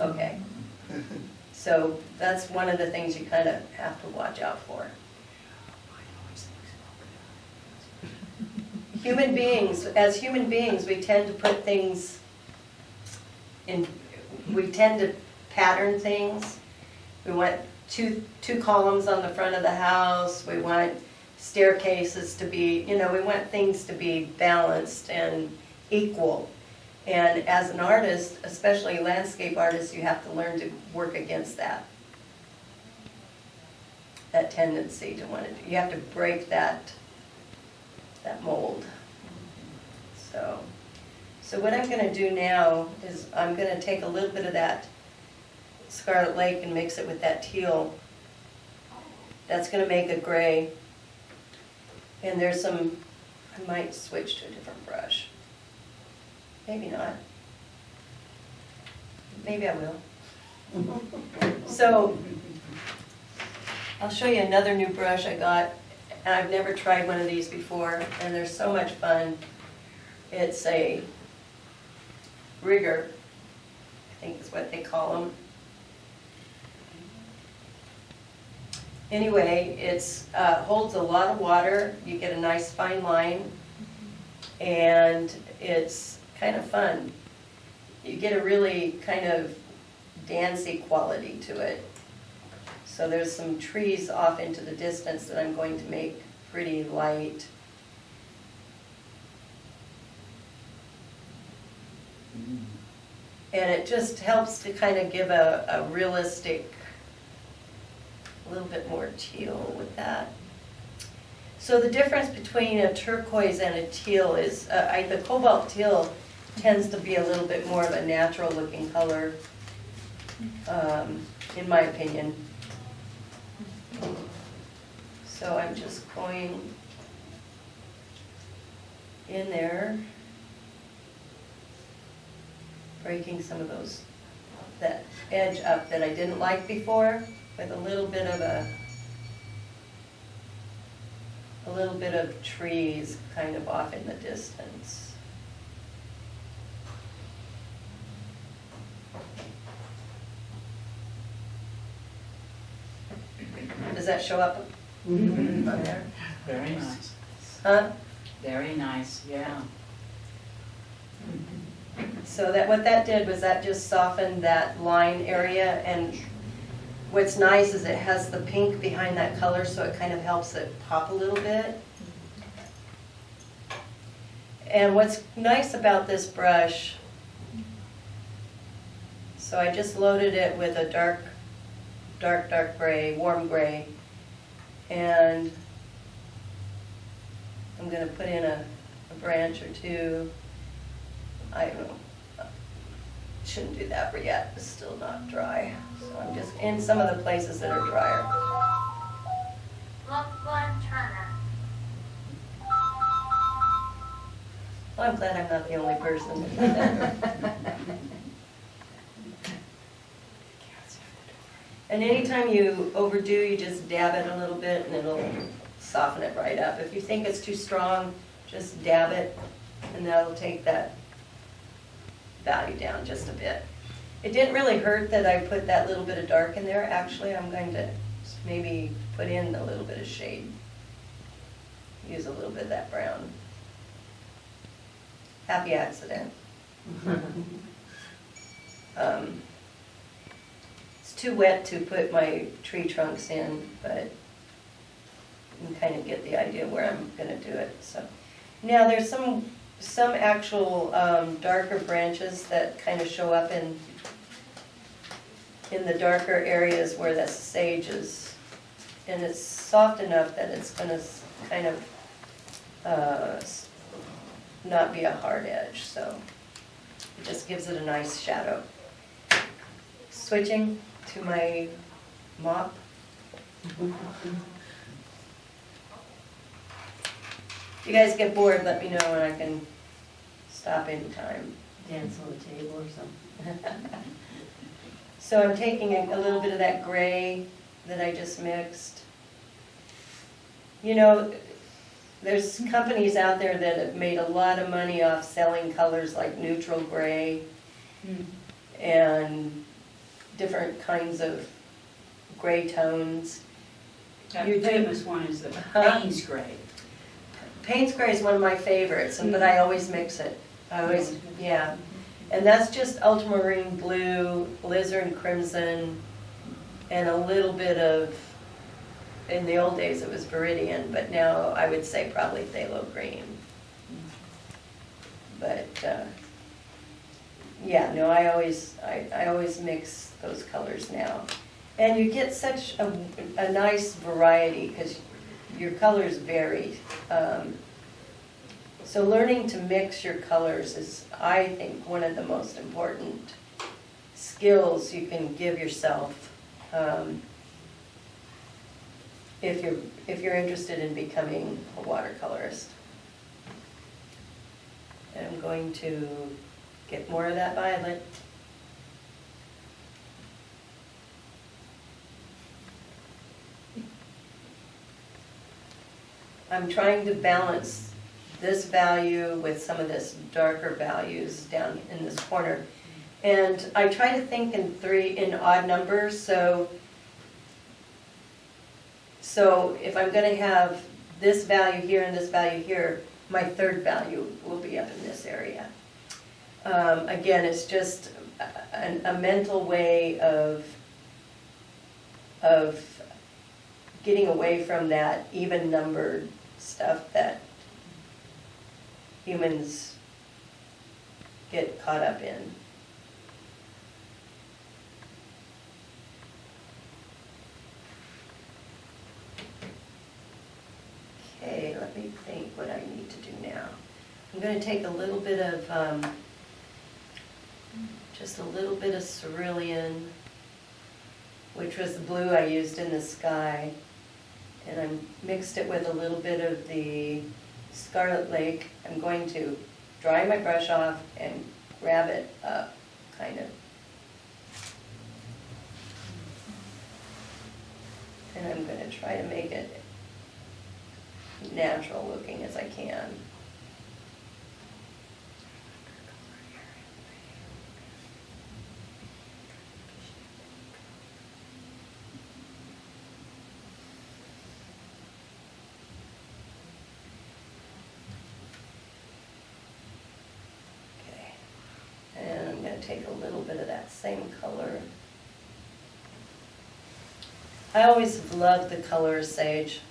A: Okay. So that's one of the things you kind of have to watch out for. Human beings, as human beings, we tend to put things in, we tend to pattern things. We want two columns on the front of the house. We want staircases to be, we want things to be balanced and equal. And as an artist, especially landscape artists, you have to learn to work against that tendency to want to, you have to break that mold. So what I'm going to do now is I'm going to take a little bit of that Scarlet Lake and mix it with that teal. That's going to make a gray. And there's some, I might switch to a different brush. Maybe not. Maybe I will. So I'll show you another new brush I got. And I've never tried one of these before, and they're so much fun. It's a rigger, I think is what they call them. Anyway, it holds a lot of water. You get a nice fine line, and it's kind of fun. You get a really kind of dancey quality to it. So there's some trees off into the distance that I'm going to make pretty light. And it just helps to kind of give a realistic, a little bit more teal with that. So the difference between a turquoise and a teal is, the cobalt teal tends to be a little bit more of a natural looking color, in my opinion. So I'm just going in there, breaking some of that edge up that I didn't like before, with a little bit of trees kind of off in the distance. Does that show up on there?
F: Very nice.
A: Huh?
F: Very nice, yeah.
A: So what that did was that just softened that line area, and what's nice is it has the pink behind that color, so it kind of helps it pop a little bit. And what's nice about this brush, so I just loaded it with a dark gray, warm gray, and I'm going to put in a branch or two. I don't know, shouldn't do that yet, it's still not dry. So I'm just in some of the places that are drier. Well, I'm glad I'm not the only person that did that. And anytime you overdo, you just dab it a little bit and it'll soften it right up. If you think it's too strong, just dab it, and that'll take that value down just a bit. It didn't really hurt that I put that little bit of dark in there. Actually, I'm going to maybe put in a little bit of shade. Use a little bit of that brown. Happy accident. It's too wet to put my tree trunks in, but you can kind of get the idea where I'm going to do it. So now there's some actual darker branches that kind of show up in the darker areas where that sage is, and it's soft enough that it's going to kind of not be a hard edge, so it just gives it a nice shadow. Switching to my mop. If you guys get bored, let me know and I can stop anytime.
D: Dance on the table or something.
A: So I'm taking a little bit of that gray that I just mixed. You know, there's companies out there that have made a lot of money off selling colors like neutral gray and different kinds of gray tones.
F: The famous one is the Payne's Gray.
A: Payne's gray is one of my favorites, but I always mix it. I always, yeah. And that's just ultramarine blue, alizarin crimson, and a little bit of, in the old days it was viridian, but now I would say probably phthalo green. But yeah, no, I always mix those colors now. And you get such a nice variety because your colors vary. So learning to mix your colors is, I think, one of the most important skills you can give yourself if you're interested in becoming a watercolorist. And I'm going to get more of that violet. I'm trying to balance this value with some of this darker values down in this corner. And I try to think in odd numbers, so if I'm going to have this value here and this value here, my third value will be up in this area. Again, it's just a mental way of getting away from that even numbered stuff that humans get caught up in. Okay, let me think what I need to do now. I'm going to take a little bit of, just a little bit of cerulean, which was the blue I used in the sky, and I mixed it with a little bit of the Scarlet Lake. I'm going to dry my brush off and grab it up, kind of. And I'm going to try to make it natural looking as I can. Okay, and I'm going to take a little bit of that same color. I always loved the color sage.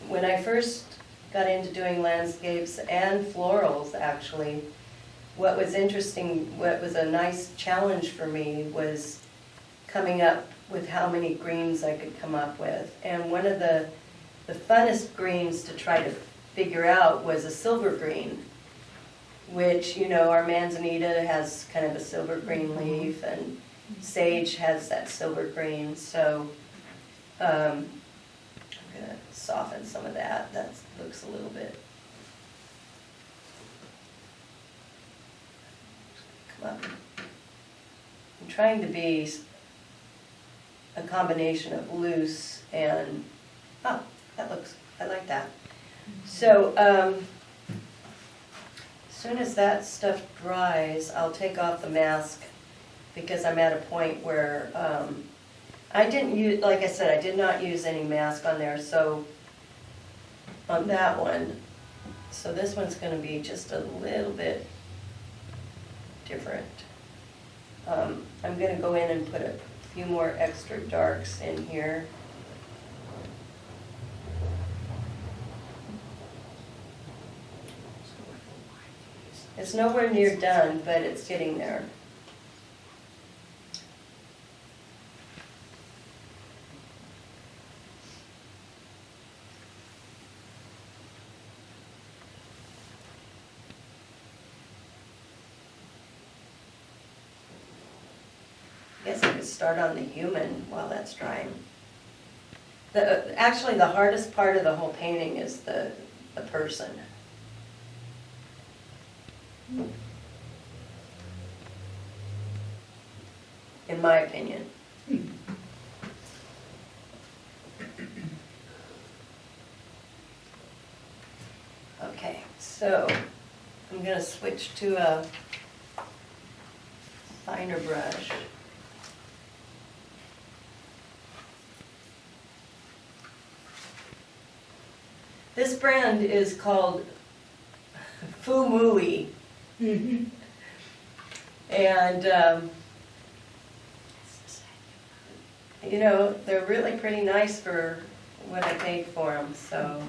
A: When I first got into doing landscapes and florals, actually, what was interesting, what was a nice challenge for me was coming up with how many greens I could come up with. And one of the funnest greens to try to figure out was a silver green, which, you know, our manzanita has kind of a silver green leaf, and sage has that silver green. So I'm going to soften some of that. That looks a little bit. Come up. I'm trying to be a combination of loose and, oh, that looks, I like that. So, as soon as that stuff dries, I'll take off the mask because I'm at a point where, I didn't use, like I said, I did not use any mask on there, so, on that one. So this one's gonna be just a little bit different. I'm gonna go in and put a few more extra darks in here. It's nowhere near done, but it's getting there. I guess I could start on the human while that's drying. Actually, the hardest part of the whole painting is the person. In my opinion. Okay, so I'm going to switch to a finer brush. This brand is called Fumui. And, you know, they're really pretty nice for what I paid for them, so.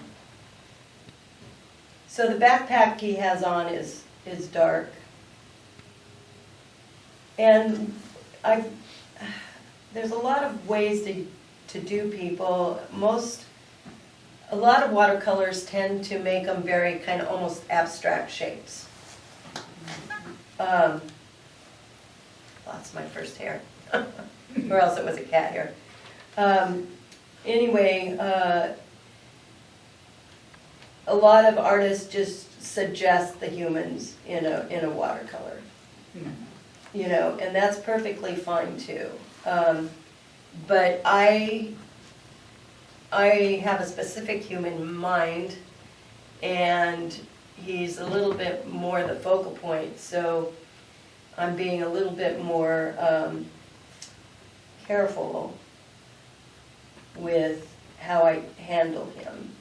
A: So the backpack he has on is dark. And there's a lot of ways to do people. A lot of watercolors tend to make them very kind of almost abstract shapes. Lost my first hair, or else it was a cat hair. Anyway, a lot of artists just suggest the humans in a watercolor, you know, and that's perfectly fine too. But I have a specific human in mind, and he's a little bit more the focal point, so I'm being a little bit more careful with how I handle him.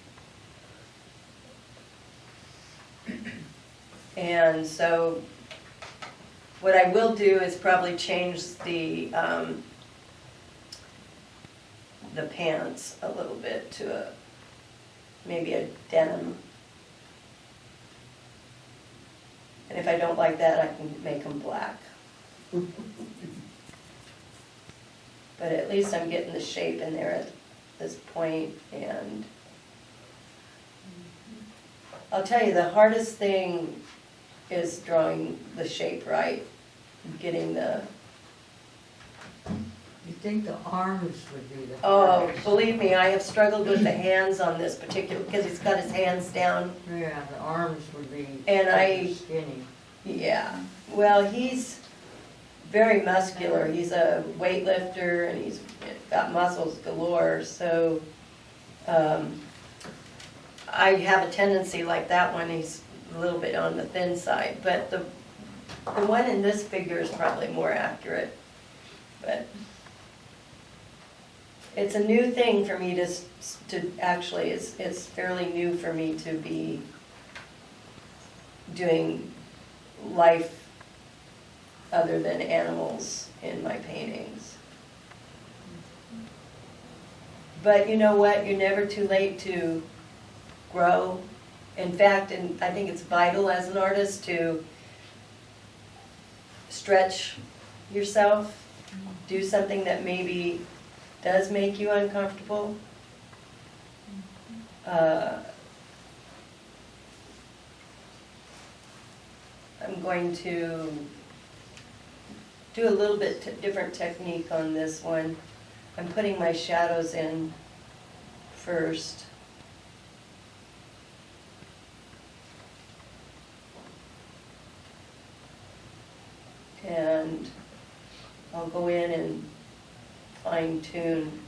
A: And so what I will do is probably change the pants a little bit to maybe a denim. And if I don't like that, I can make them black. But at least I'm getting the shape in there at this point, and I'll tell you, the hardest thing is drawing the shape right, getting the...
D: You think the arms would be the
A: Oh,
D: hardest?
A: believe me, I have struggled with the hands on this particular, because he's got his hands down.
D: Yeah, the arms would be
A: And
D: skinny.
A: Yeah, well, he's very muscular. He's a weightlifter, and he's got muscles galore, so I have a tendency like that one, he's a little bit on the thin side, but the one in this figure is probably more accurate. But it's a new thing for me to actually, it's fairly new for me to be doing life other than animals in my paintings. But you know what? You're never too late to grow. In fact, and I think it's vital as an artist to stretch yourself, do something that maybe does make you uncomfortable. I'm going to do a little bit different technique on this one. I'm putting my shadows in first. And I'll go in and fine tune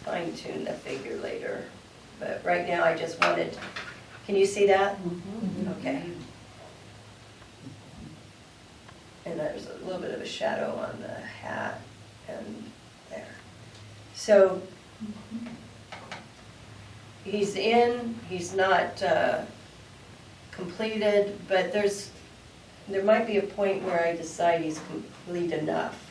A: the figure later. But right now, I just wanted, can you see that? Okay. And there's a little bit of a shadow on the hat and there. So he's he's not completed, but there might be a point where I decide he's complete enough.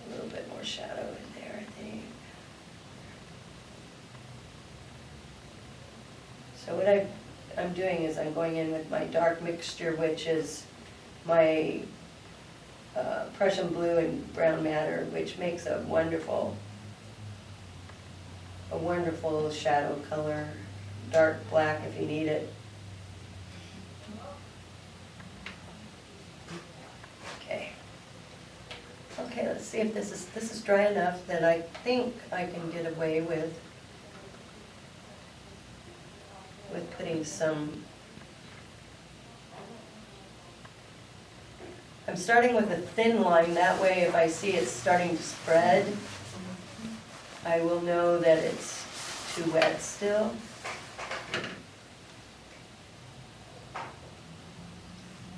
A: A little bit more shadow in there, I think. So what I'm doing is I'm going in with my dark mixture, which is my Prussian blue and brown madder, which makes a wonderful shadow color. Dark black if you need it. Okay, let's see if this is dry enough that I think I can get away with putting some. I'm starting with a thin line, that way if I see it's starting to spread, I will know that it's too wet still.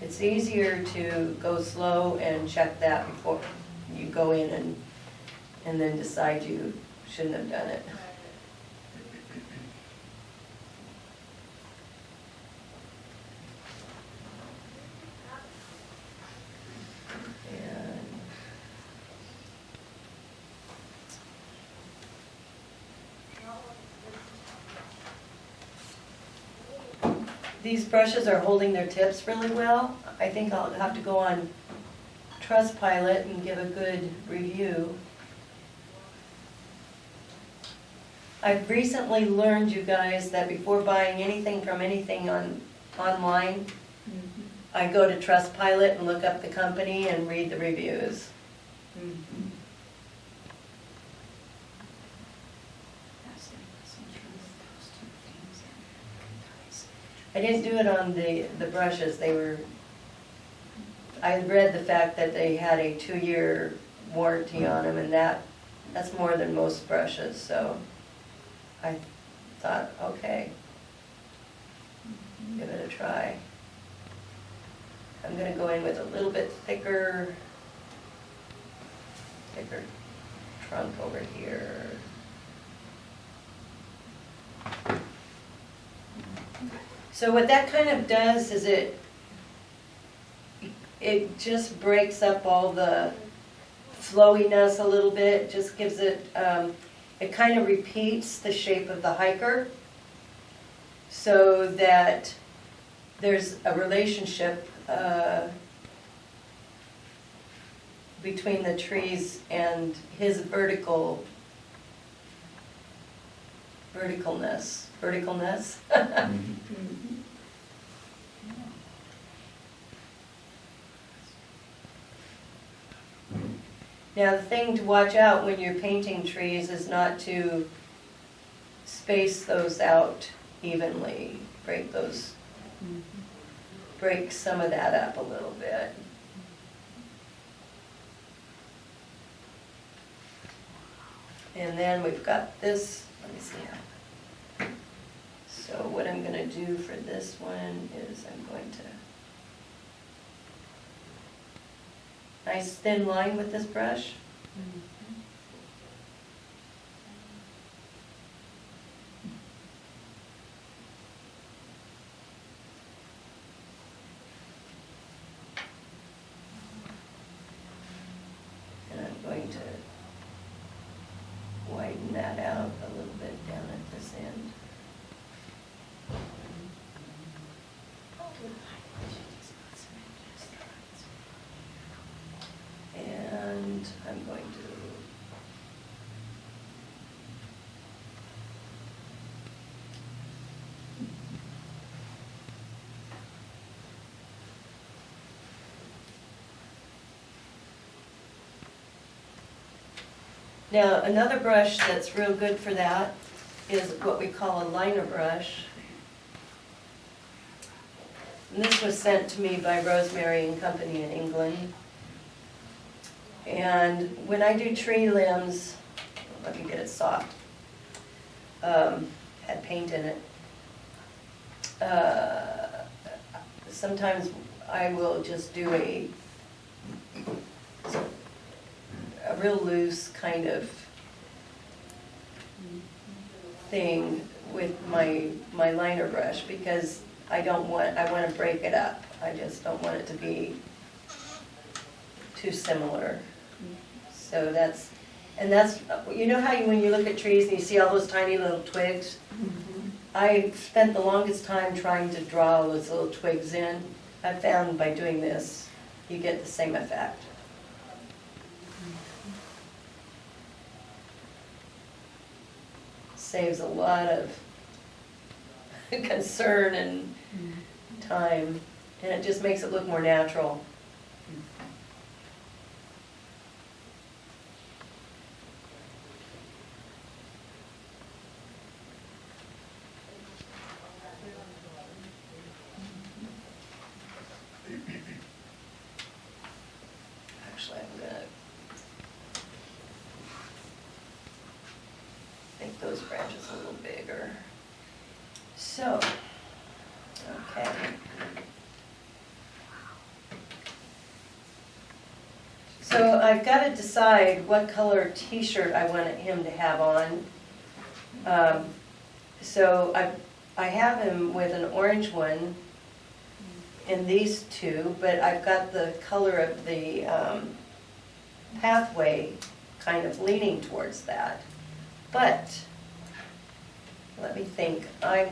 A: It's easier to go slow and check that before you go in and then decide you shouldn't have done it. These brushes are holding their tips really well. I think I'll have to go on Trustpilot and give a good review. I've recently learned, you guys, that before buying anything from anything online, I go to Trustpilot and look up the company and read the reviews. I didn't do it on the brushes. I read the fact that they had a 2-year warranty on them, and that's more than most brushes, so I thought, okay, give it a try. I'm going to go in with a little bit thicker trunk over here. So what that kind of does is it just breaks up all the flowiness a little bit, just gives it, it kind of repeats the shape of the hiker so that there's a relationship between the trees and his verticalness. Now the thing to watch out when you're painting trees is not to space those out evenly. Break some of that up a little bit. And then we've got this, let me see how. So what I'm going to do for this one is I'm going to nice thin line with this brush. And I'm going to widen that out a little bit down at this end. And I'm going to Now, another brush that's real good for that is what we call a liner brush. And this was sent to me by Rosemary and Company in England. And when I do tree limbs, let me get it soft, had paint in it. Sometimes I will just do a real loose kind of thing with my liner brush because I want to break it up. I just don't want it to be too similar. So that's, you know how when you look at trees and you see all those tiny little twigs? I spent the longest time trying to draw all those little twigs in. I found by doing this, you get the same effect. Saves a lot of concern and time, and it just makes it look more natural. Actually, I'm gonna make those branches a little bigger. So, okay. So I've got to decide what color t-shirt I want him to have on. So I have him with an orange one in these two, but I've got the color of the pathway kind of leaning towards that. But, let me think, I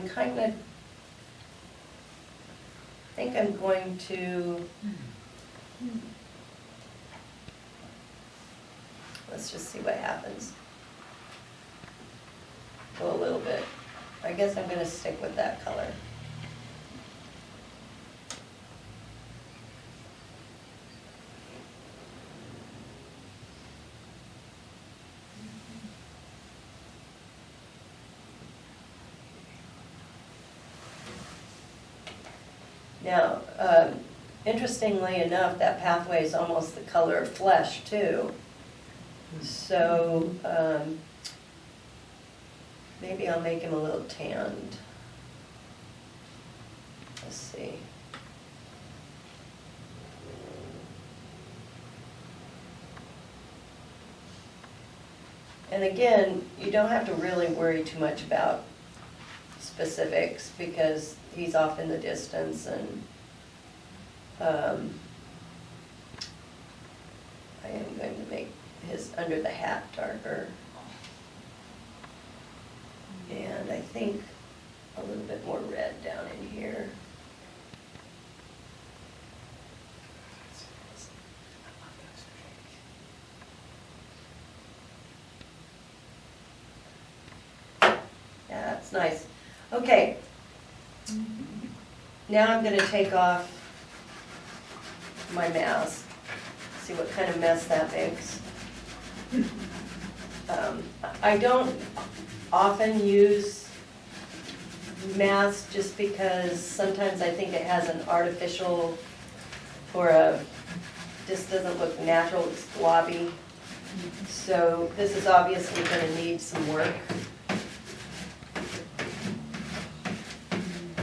A: think I'm going to, let's just see what happens. Go a little bit. I guess I'm going to stick with that color. Now, interestingly enough, that pathway is almost the color of flesh too. So maybe I'll make him a little tanned. Let's see. And again, you don't have to really worry too much about specifics because he's off in the distance, and I am going to make his under the hat darker. And I think a little bit more red down in here. Yeah, that's nice. Okay. Now I'm going to take off my mask, see what kind of mess that makes. I don't often use masks just because sometimes I think it has an artificial or just doesn't look natural, it's globby. So this is obviously going to need some work.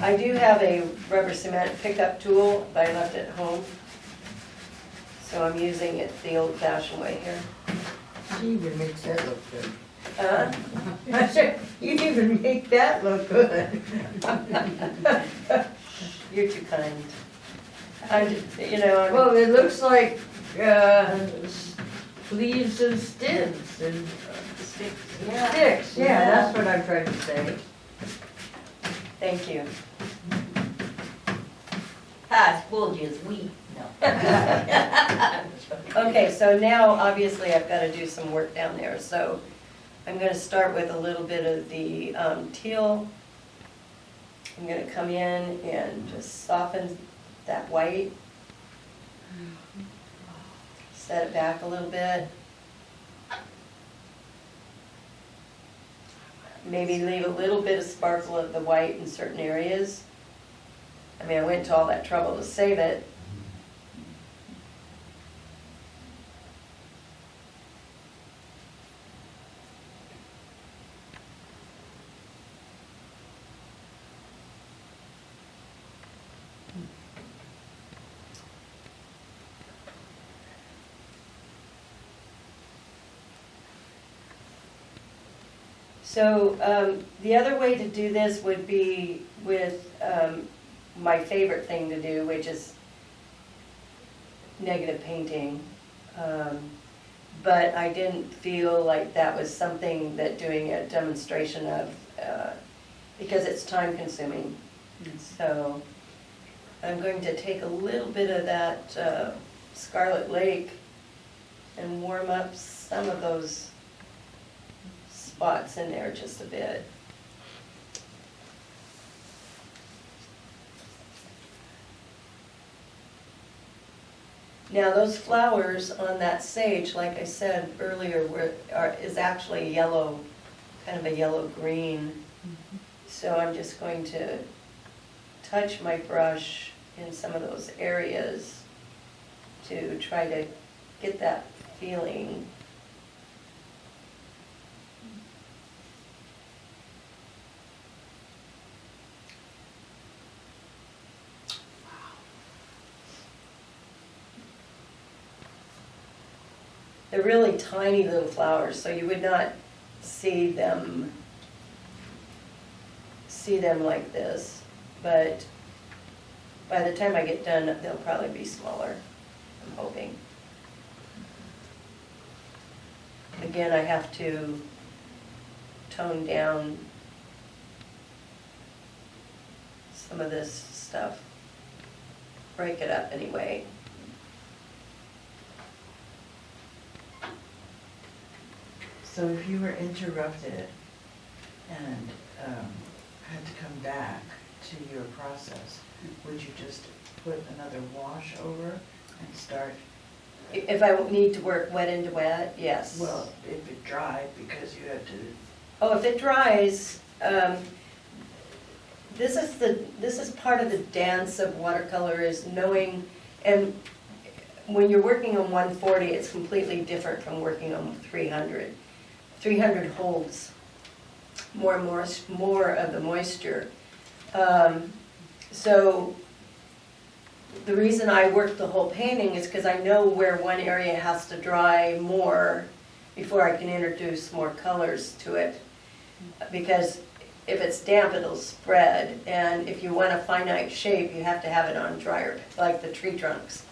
A: I do have a rubber cement pickup tool, but I left it at home. So I'm using it the old-fashioned way here.
D: She even makes that look good. I said, you even make that look good.
A: You're too kind.
D: Well, it looks like leaves and stems and sticks. Yeah, that's what I'm trying to say.
A: Thank you.
F: I spoiled you as wheat. No.
A: Okay, so now obviously I've got to do some work down there. So I'm going to start with a little bit of the teal. I'm going to come in and just soften that white. Set it back a little bit. maybe leave a little bit of sparkle of the white in certain areas. I mean, I went to all that trouble to save it. So the other way to do this would be with my favorite thing to do, which is negative painting. But I didn't feel like that was something that doing a demonstration of, because it's time consuming. So I'm going to take a little bit of that Scarlet Lake and warm up some of those spots in there just a bit. Now those flowers on that sage, like I said earlier, is actually yellow, kind of a yellow-green. So I'm just going to touch my brush in some of those areas to try to get that feeling. They're really tiny little flowers, so you would not see them like this. But by the time I get done, they'll probably be smaller, I'm hoping. Again, I have to tone down some of this stuff, break it up anyway.
C: So if you were interrupted and had to come back to your process, would you just put another wash over and start?
A: If I need to work wet into wet, yes.
C: Well, if it dried, because you had to.
A: Oh, if it dries, this is part of the dance of watercolor, is knowing, and when you're working on 140, it's completely different from working on 300. 300 holds more of the moisture. So the reason I work the whole painting is because I know where one area has to dry more before I can introduce more colors to it. Because if it's damp, it'll spread, and if you want a finite shape, you have to have it on drier, like the tree trunks.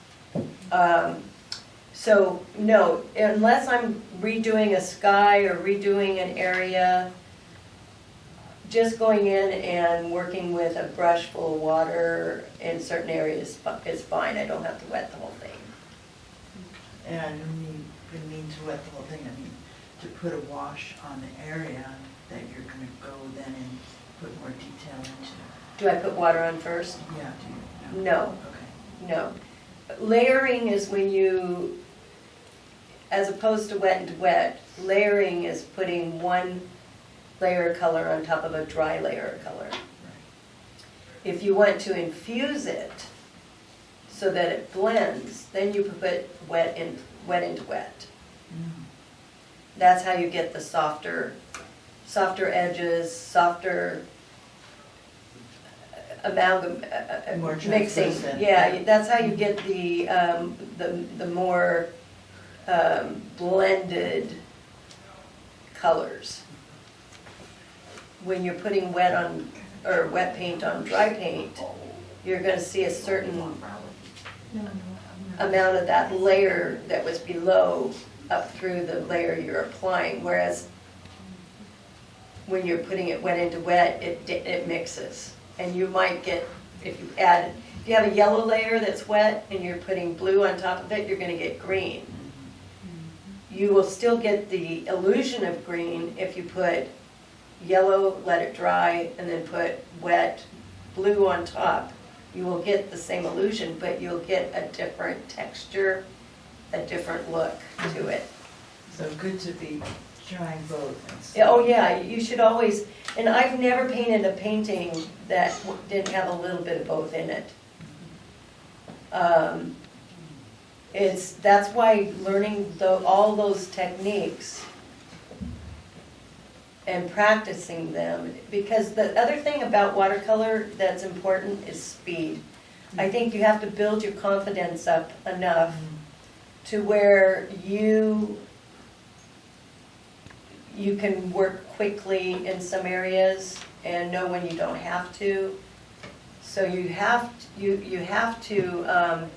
A: So no, unless I'm redoing a sky or redoing an area, just going in and working with a brush full of water in certain areas is fine. I don't have to wet the whole thing.
C: And you mean to wet the whole thing, I mean to put a wash on the area that you're going to go then and put more detail into.
A: Do I put water on first?
C: Yeah, do you?
A: No.
C: Okay.
A: No. Layering is when you, as opposed to wet into wet, layering is putting one layer of color on top of a dry layer of color. If you want to infuse it so that it blends, then you put wet into wet.
C: Mm.
A: That's how you get the softer edges, softer amalgam,
C: More
A: mixing.
C: translucent.
A: Yeah, that's how you get the more blended colors. When you're putting wet paint on dry paint, you're going to see a certain amount of that layer that was below up through the layer you're applying, whereas when you're putting it wet into wet, it mixes. And you might get, if you have a yellow layer that's wet and you're putting blue on top of it, you're going to get green. You will still get the illusion of green if you put yellow, let it dry, and then put wet blue on top. You will get the same illusion, but you'll get a different texture, a different look to it.
C: So good to be trying both and stuff.
A: Yeah, oh yeah, you should always, and I've never painted a painting that didn't have a little bit of both in it. That's why learning all those techniques and practicing them, because the other thing about watercolor that's important is speed. I think you have to build your confidence up enough to where you can work quickly in some areas and know when you don't have to. So you have to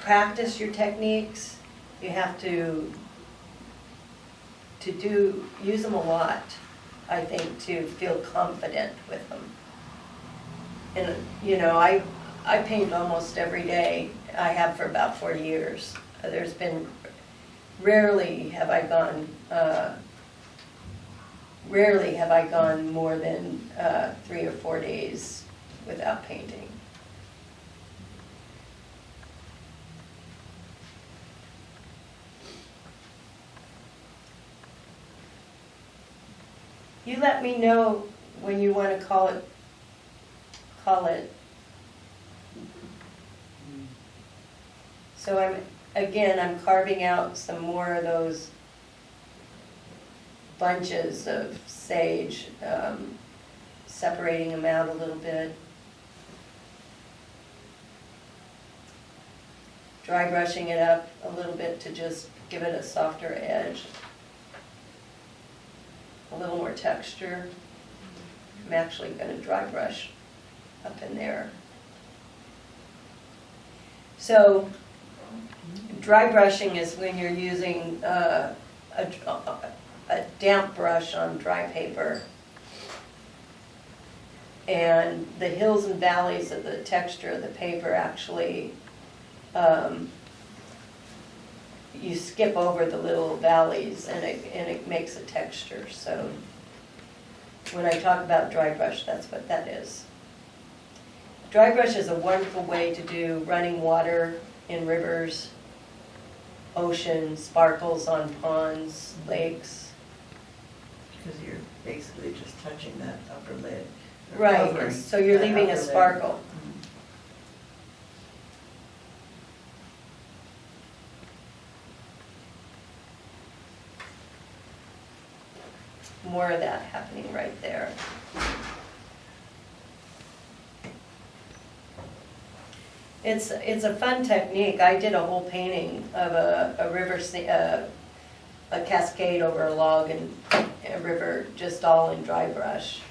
A: practice your techniques. You have to use them a lot, I think, to feel confident with them. And you know, I paint almost every day. I have for about 40 years. There's been rarely have I gone more than 3 or 4 days without painting. You let me know when you want to call it. So I'm carving out some more of those bunches of sage, separating them out a little bit. Dry brushing it up a little bit to just give it a softer edge. A little more texture. I'm actually going to dry brush up in there. So, dry brushing is when you're using a damp brush on dry paper. And the hills and valleys of the texture of the paper actually, you skip over the little valleys and it makes a texture. So when I talk about dry brush, that's what that is. Dry brush is a wonderful way to do running water in rivers, oceans, sparkles on ponds, lakes.
C: Because you're basically just touching that upper lid. or
A: Right,
C: covering
A: so you're
C: that
A: leaving a
C: upper lid.
A: sparkle. More of that happening right there. It's a fun technique. I did a whole painting of a river, a cascade over a log and a river, just all in dry brush.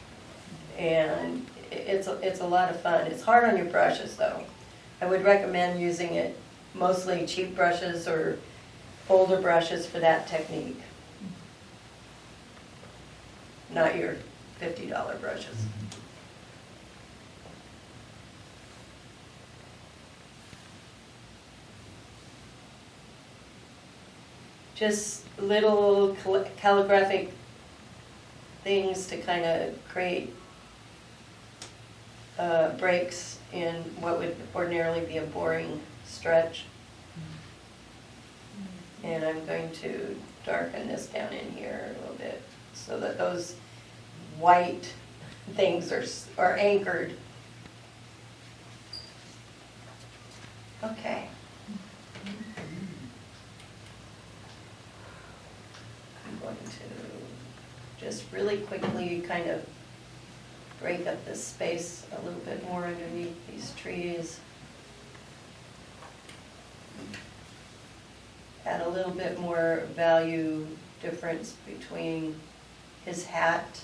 A: And it's a lot of fun. It's hard on your brushes though. I would recommend using it mostly cheap brushes or older brushes for that technique. Not your $50 brushes. Just little calligraphic things to kind of create breaks in what would ordinarily be a boring stretch. And I'm going to darken this down in here a little bit so that those white things are anchored. Okay. I'm going to just really quickly kind of break up this space a little bit more underneath these trees. Add a little bit more value difference between his hat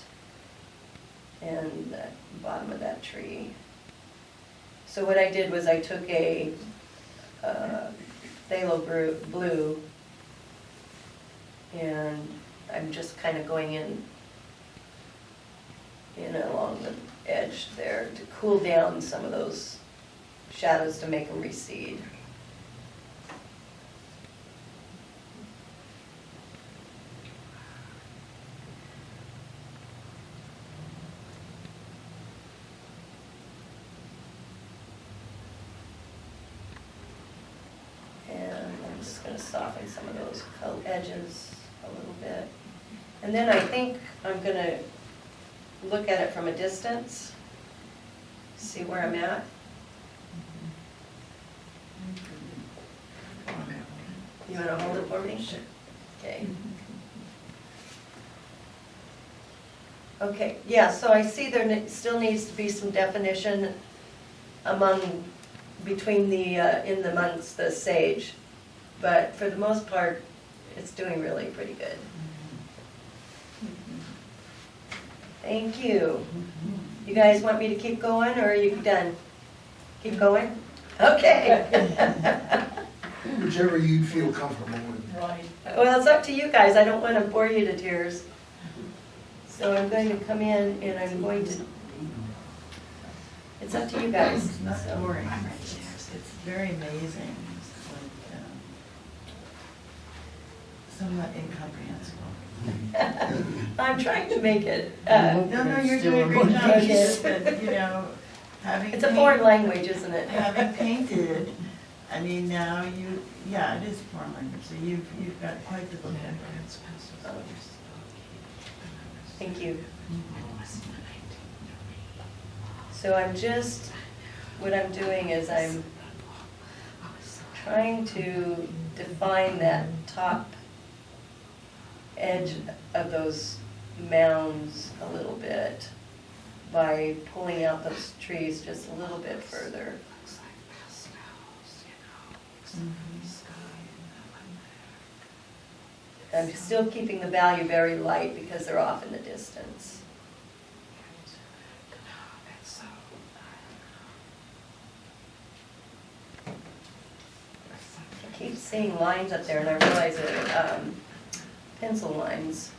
A: and the bottom of that tree. So what I did was I took a phthalo blue and I'm just kind of going in along the edge there to cool down some of those shadows to make them recede. And I'm just going to soften some of those edges a little bit. And then I think I'm gonna look at it from a distance, see where I'm at. You wanna hold it for me?
C: Sure.
A: Okay. Okay, yeah, so I see there still needs to be some definition between amongst the sage. But for the most part, it's doing really pretty good. Thank you. You guys want me to keep going, or are you done? Keep going? Okay.
B: Whichever you feel comfortable with.
F: Right.
A: Well, it's up to you guys. I don't want to bore you to tears. So I'm going to come in and I'm going to, it's up to you guys.
C: It's not
A: So-
C: boring. It's very amazing, like, somewhat incomprehensible.
A: I'm trying to make it,
C: No, you're doing a great job.
A: Okay.
C: It's just that, having.
A: it's a foreign language, isn't it?
C: Having painted, I mean, now it is foreign language, so you've got quite the vocabulary.
A: Thank you. So what I'm doing is I'm trying to define that top edge of those mounds a little bit by pulling out those trees just a little bit further. I'm still keeping the value very light because they're off in the distance. I keep seeing lines up there and I realize they're pencil lines.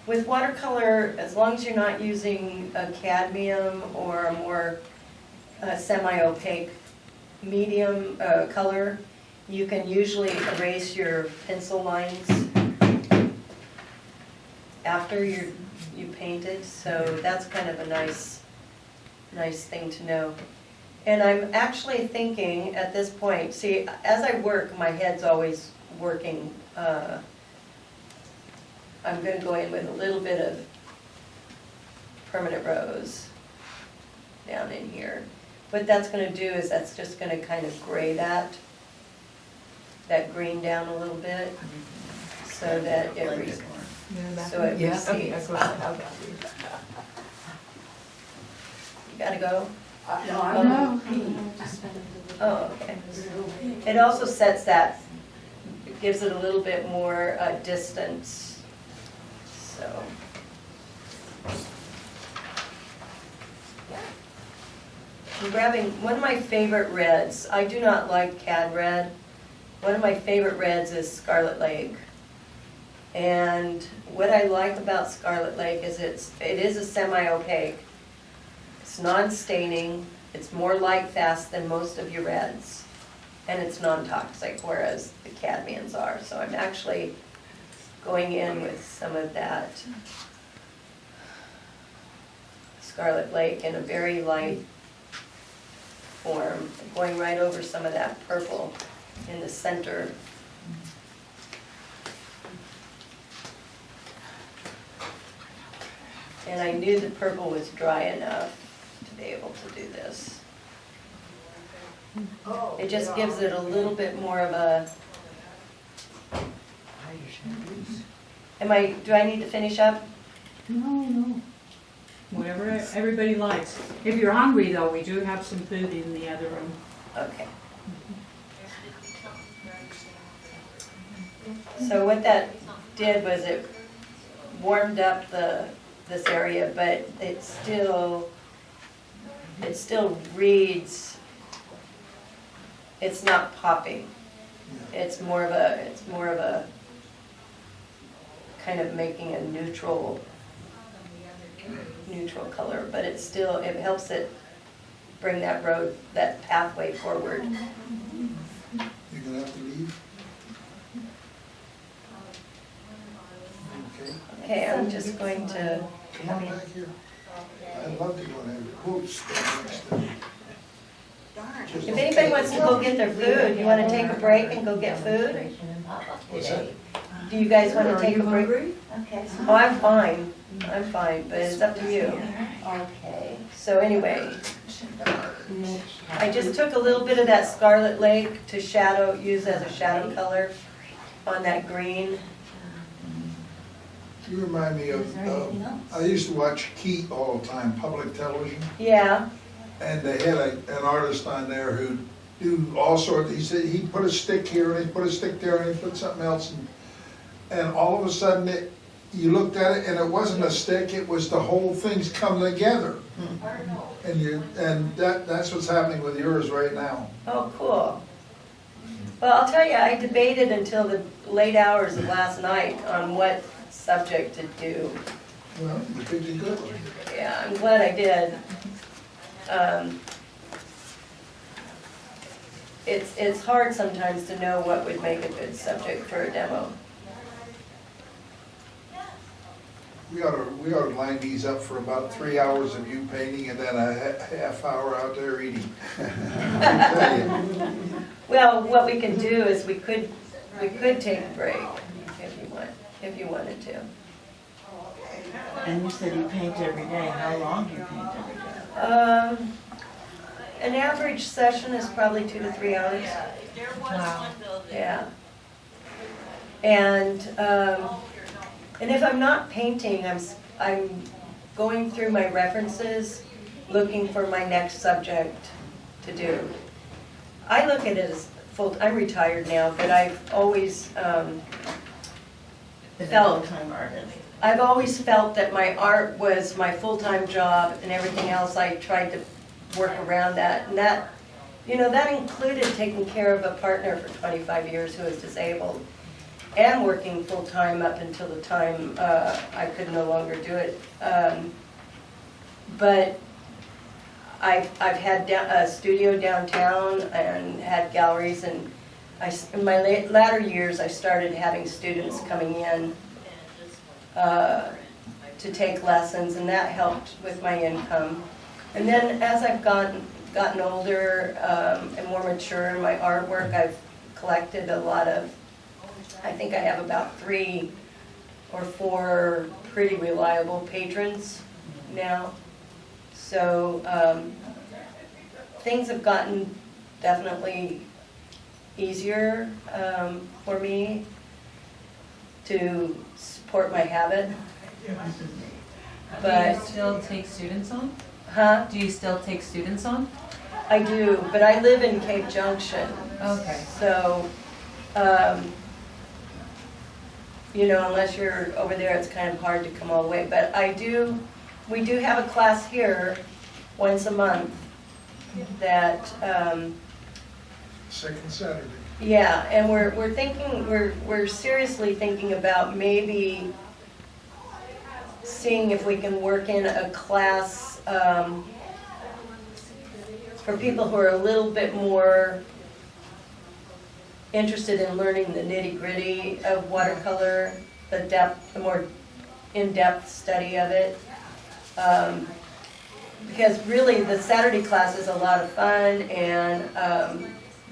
A: With watercolor, as long as you're not using a cadmium or a more semi-opaque medium color, you can usually erase your pencil lines after you painted, so that's kind of a nice thing to know. And I'm actually thinking at this point, see, as I work, my head's always working. I'm going to go in with a little bit of permanent rose down in here. What that's going to do is that's just going to kind of gray that green down a little bit so that it recedes. You gotta go?
F: No, I know.
A: Oh, okay. It also sets that, it gives it a little bit more distance, so. I'm grabbing one of my favorite reds. I do not like cad red. One of my favorite reds is Scarlet Lake. And what I like about Scarlet Lake is it is a semi-opaque. It's non-staining, it's more light fast than most of your reds, and it's non-toxic, whereas the cadmiums are. So I'm actually going in with some of that Scarlet Lake in a very light form, going right over some of that purple in the center. And I knew the purple was dry enough to be able to do this. It just gives it a little bit more of a... do I need to finish up?
F: No. Whatever everybody likes. If you're hungry though, we do have some food in the other room.
A: Okay. So what that did was it warmed up this area, but it still reads, it's not popping. It's more of a kind of making a neutral color, but it helps it bring that pathway forward.
B: You're gonna have to leave? Okay.
A: Okay, I'm just going to
B: Come on back here. I'd love to go and have your quotes next to me. Just
A: If anybody wants to go get their food, you want to take a break and go get food?
B: What's that?
A: Do you guys want to
D: Are
A: take
D: you
A: a break?
D: hungry?
A: Okay. Oh, I'm fine. I'm fine, but it's up to you. Okay. So anyway, I just took a little bit of that Scarlet Lake to use as a shadow color on that green.
B: You remind me of, I used to watch Keat all the time, public television,
A: Yeah.
B: and they had an artist on there who do all sorts, he said, he put a stick here, and he put a stick there, and he put something else, and all of a sudden, you looked at it, and it wasn't a stick, it was the whole thing's come together. And that's what's happening with yours right now.
A: Oh, cool. Well, I'll tell you, I debated until the late hours of last night on what subject to do.
B: Well, you picked a good one.
A: Yeah, I'm glad I did. It's hard sometimes to know what would make a good subject for a demo.
B: We ought to line these up for about 3 hours of you painting and then a half hour out there eating. I tell you.
A: Well, what we can do is we could take a break if you wanted to.
C: And you said you paint every day. How long do you paint every day?
A: An average session is probably 2 to 3 hours.
F: Wow.
A: Yeah. And if I'm not painting, I'm going through my references, looking for my next subject to do. I look at it as I'm retired now, but I've always
C: Full-time artist.
A: I've always felt that my art was my full-time job, and everything else I tried to work around that. And that, that included taking care of a partner for 25 years who was disabled and working full-time up until the time I could no longer do it. But I've had a studio downtown and had galleries, and in my latter years I started having students coming in to take lessons, and that helped with my income. And then as I've gotten older and more mature in my artwork, I've collected a lot of, I think I have about 3 or 4 pretty reliable patrons now. So things have gotten definitely easier for me to support my habit.
G: Do
A: But,
G: you still take students on?
A: huh?
G: Do you still take students on?
A: I do, but I live in Cape Junction.
G: Okay.
A: So, unless you're over there, it's kind of hard to come all the way. But we do have a class here once a month that,
B: Second Saturday.
A: yeah, and we're seriously thinking about maybe seeing if we can work in a class for people who are a little bit more interested in learning the nitty-gritty of watercolor, the more in-depth study of it. Because really the Saturday class is a lot of fun, and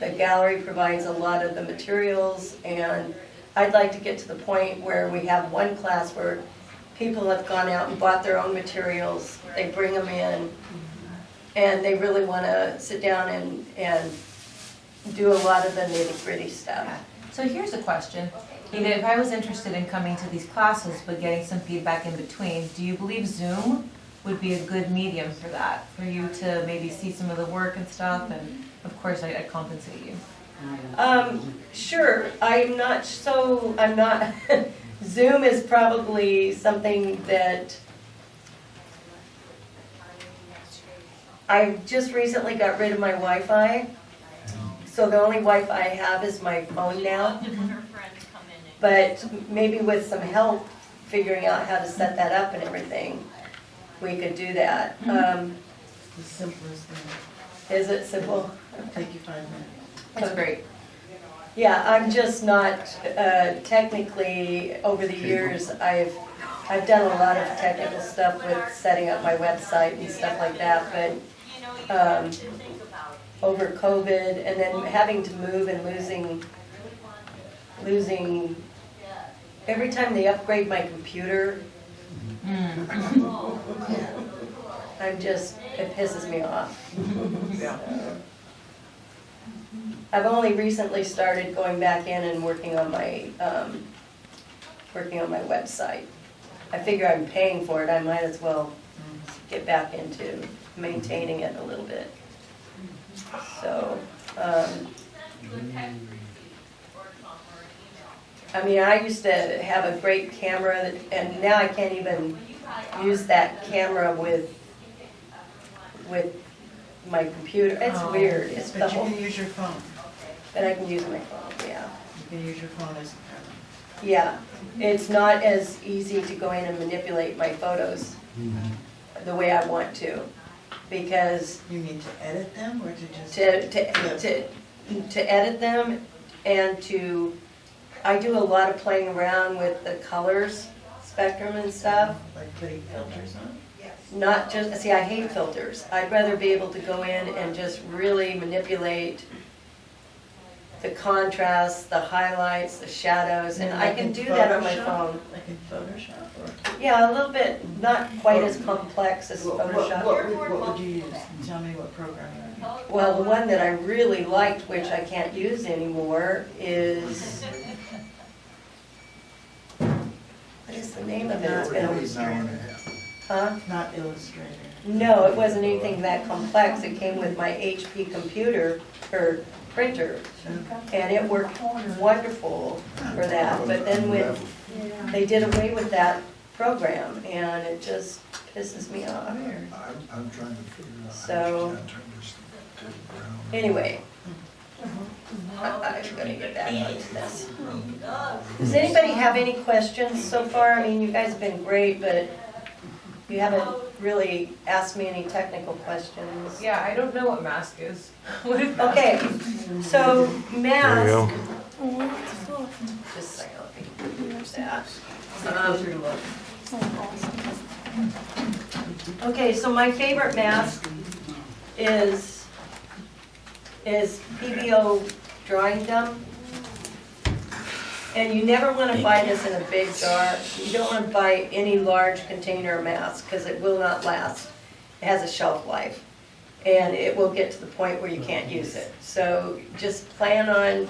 A: the gallery provides a lot of the materials, and I'd like to get to the point where we have one class where people have gone out and bought their own materials, they bring them in, and they really want to sit down and do a lot of the nitty-gritty stuff.
G: So here's a question. If I was interested in coming to these classes but getting some feedback in between, do you believe Zoom would be a good medium for that? For you to maybe see some of the work and stuff, and of course I'd compensate you.
A: Sure, I'm not, Zoom is probably something that I just recently got rid of my Wi-Fi, so the only Wi-Fi I have is my phone now. But maybe with some help figuring out how to set that up and everything, we could do that.
C: The simplest thing.
A: Is it simple?
C: It'll take you 5 minutes.
G: That's great.
A: Yeah, I'm just not, technically, over the years, I've done a lot of technical stuff with setting up my website and stuff like that, but over COVID and then having to move and losing every time they upgrade my computer, it pisses me off.
C: Yeah.
A: I've only recently started going back in and working on my website. I figure I'm paying for it, I might as well get back into maintaining it a little bit. So, I mean, I used to have a great camera, and now I can't even use that camera with my computer. It's weird. It's the
C: But you
A: whole,
C: can use your phone.
A: but I can use my phone, yeah.
C: You can use your phone as a camera.
A: Yeah, it's not as easy to go in and manipulate my photos the way I want to, because
C: You need to edit them or to just?
A: to edit them and I do a lot of playing around with the colors spectrum and stuff.
C: Like putting filters on?
A: Not just, see, I hate filters. I'd rather be able to go in and just really manipulate the contrast, the highlights, the shadows, and I can do that on my phone.
C: Like in Photoshop or?
A: Yeah, a little bit, not quite as complex as Photoshop.
C: What would you use? Tell me what program you would use.
A: Well, the one that I really liked, which I can't use anymore, is, what is the name of it? It's been Huh?
C: Not Illustrator.
A: No, it wasn't anything that complex. It came with my HP computer, or printer, and it worked wonderful for that. But then when they did away with that program, and it just pisses me off.
B: I'm trying to figure out.
A: So, anyway, I'm gonna get back into this. Does anybody have any questions so far? I mean, you guys have been great, but you haven't really asked me any technical questions.
G: Yeah, I don't know what mask is. What is mask?
A: Okay, so mask.
H: There you
A: Just a second, let me do that.
C: Closer to look.
A: Okay, so my favorite mask is PBO drawing gum. And you never want to buy this in a big jar. You don't want to buy any large container mask because it will not last. It has a shelf life. And it will get to the point where you can't use it. So just plan on,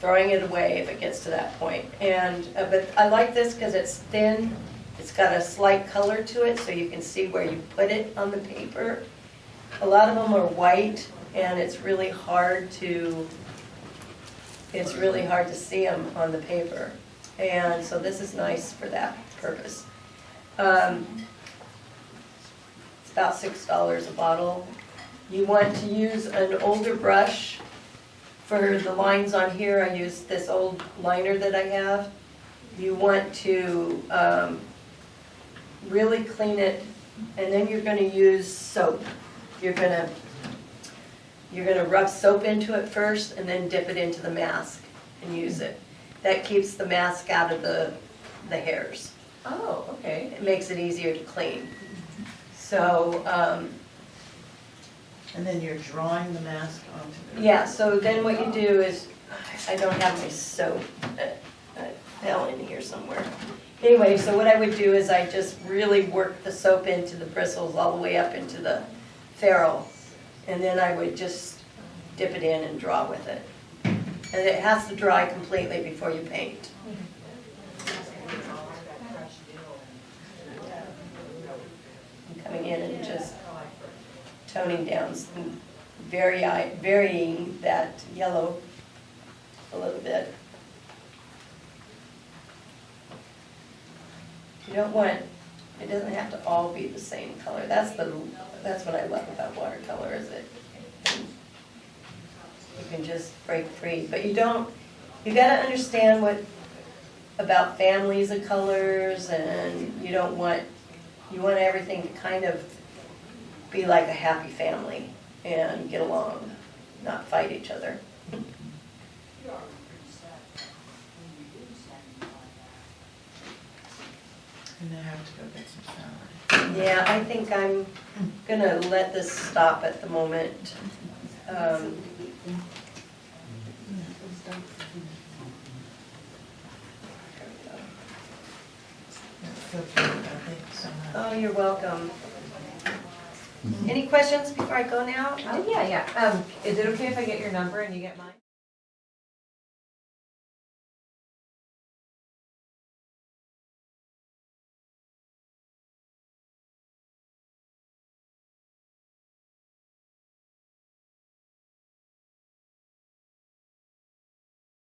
A: throwing it away if it gets to that point. And, but I like this because it's thin. It's got a slight color to it so you can see where you put it on the paper. A lot of them are white and it's really hard to see them on the paper. And so this is nice for that purpose. It's about $6 a bottle. You want to use an older brush. For the lines on here, I use this old liner that I have. You want to really clean it, and then you're going to use soap. You're going to rub soap into it first and then dip it into the mask and use it. That keeps the mask out of the hairs.
G: Oh, okay.
A: It makes it easier to clean. So,
C: And then you're drawing the mask onto the.
A: yeah, so then what you do is, I don't have my soap, it fell in here somewhere. Anyway, so what I would do is I just really work the soap into the bristles all the way up into the ferrule. And then I would just dip it in and draw with it. And it has to dry completely before you paint. I'm coming in and just toning down, varying that yellow a little bit. You don't want, it doesn't have to all be the same color. That's what I love about watercolor, is it you can just break free. But you gotta understand about families of colors, and you want everything to kind of be like a happy family and get along, not fight each other.
C: And I have to go get some salad.
A: Yeah, I think I'm gonna let this stop at the moment.
C: so cute, thank you so much.
A: Oh, you're welcome. Any questions before I go now?
G: Oh, yeah. Is it okay if I get your number and you get mine?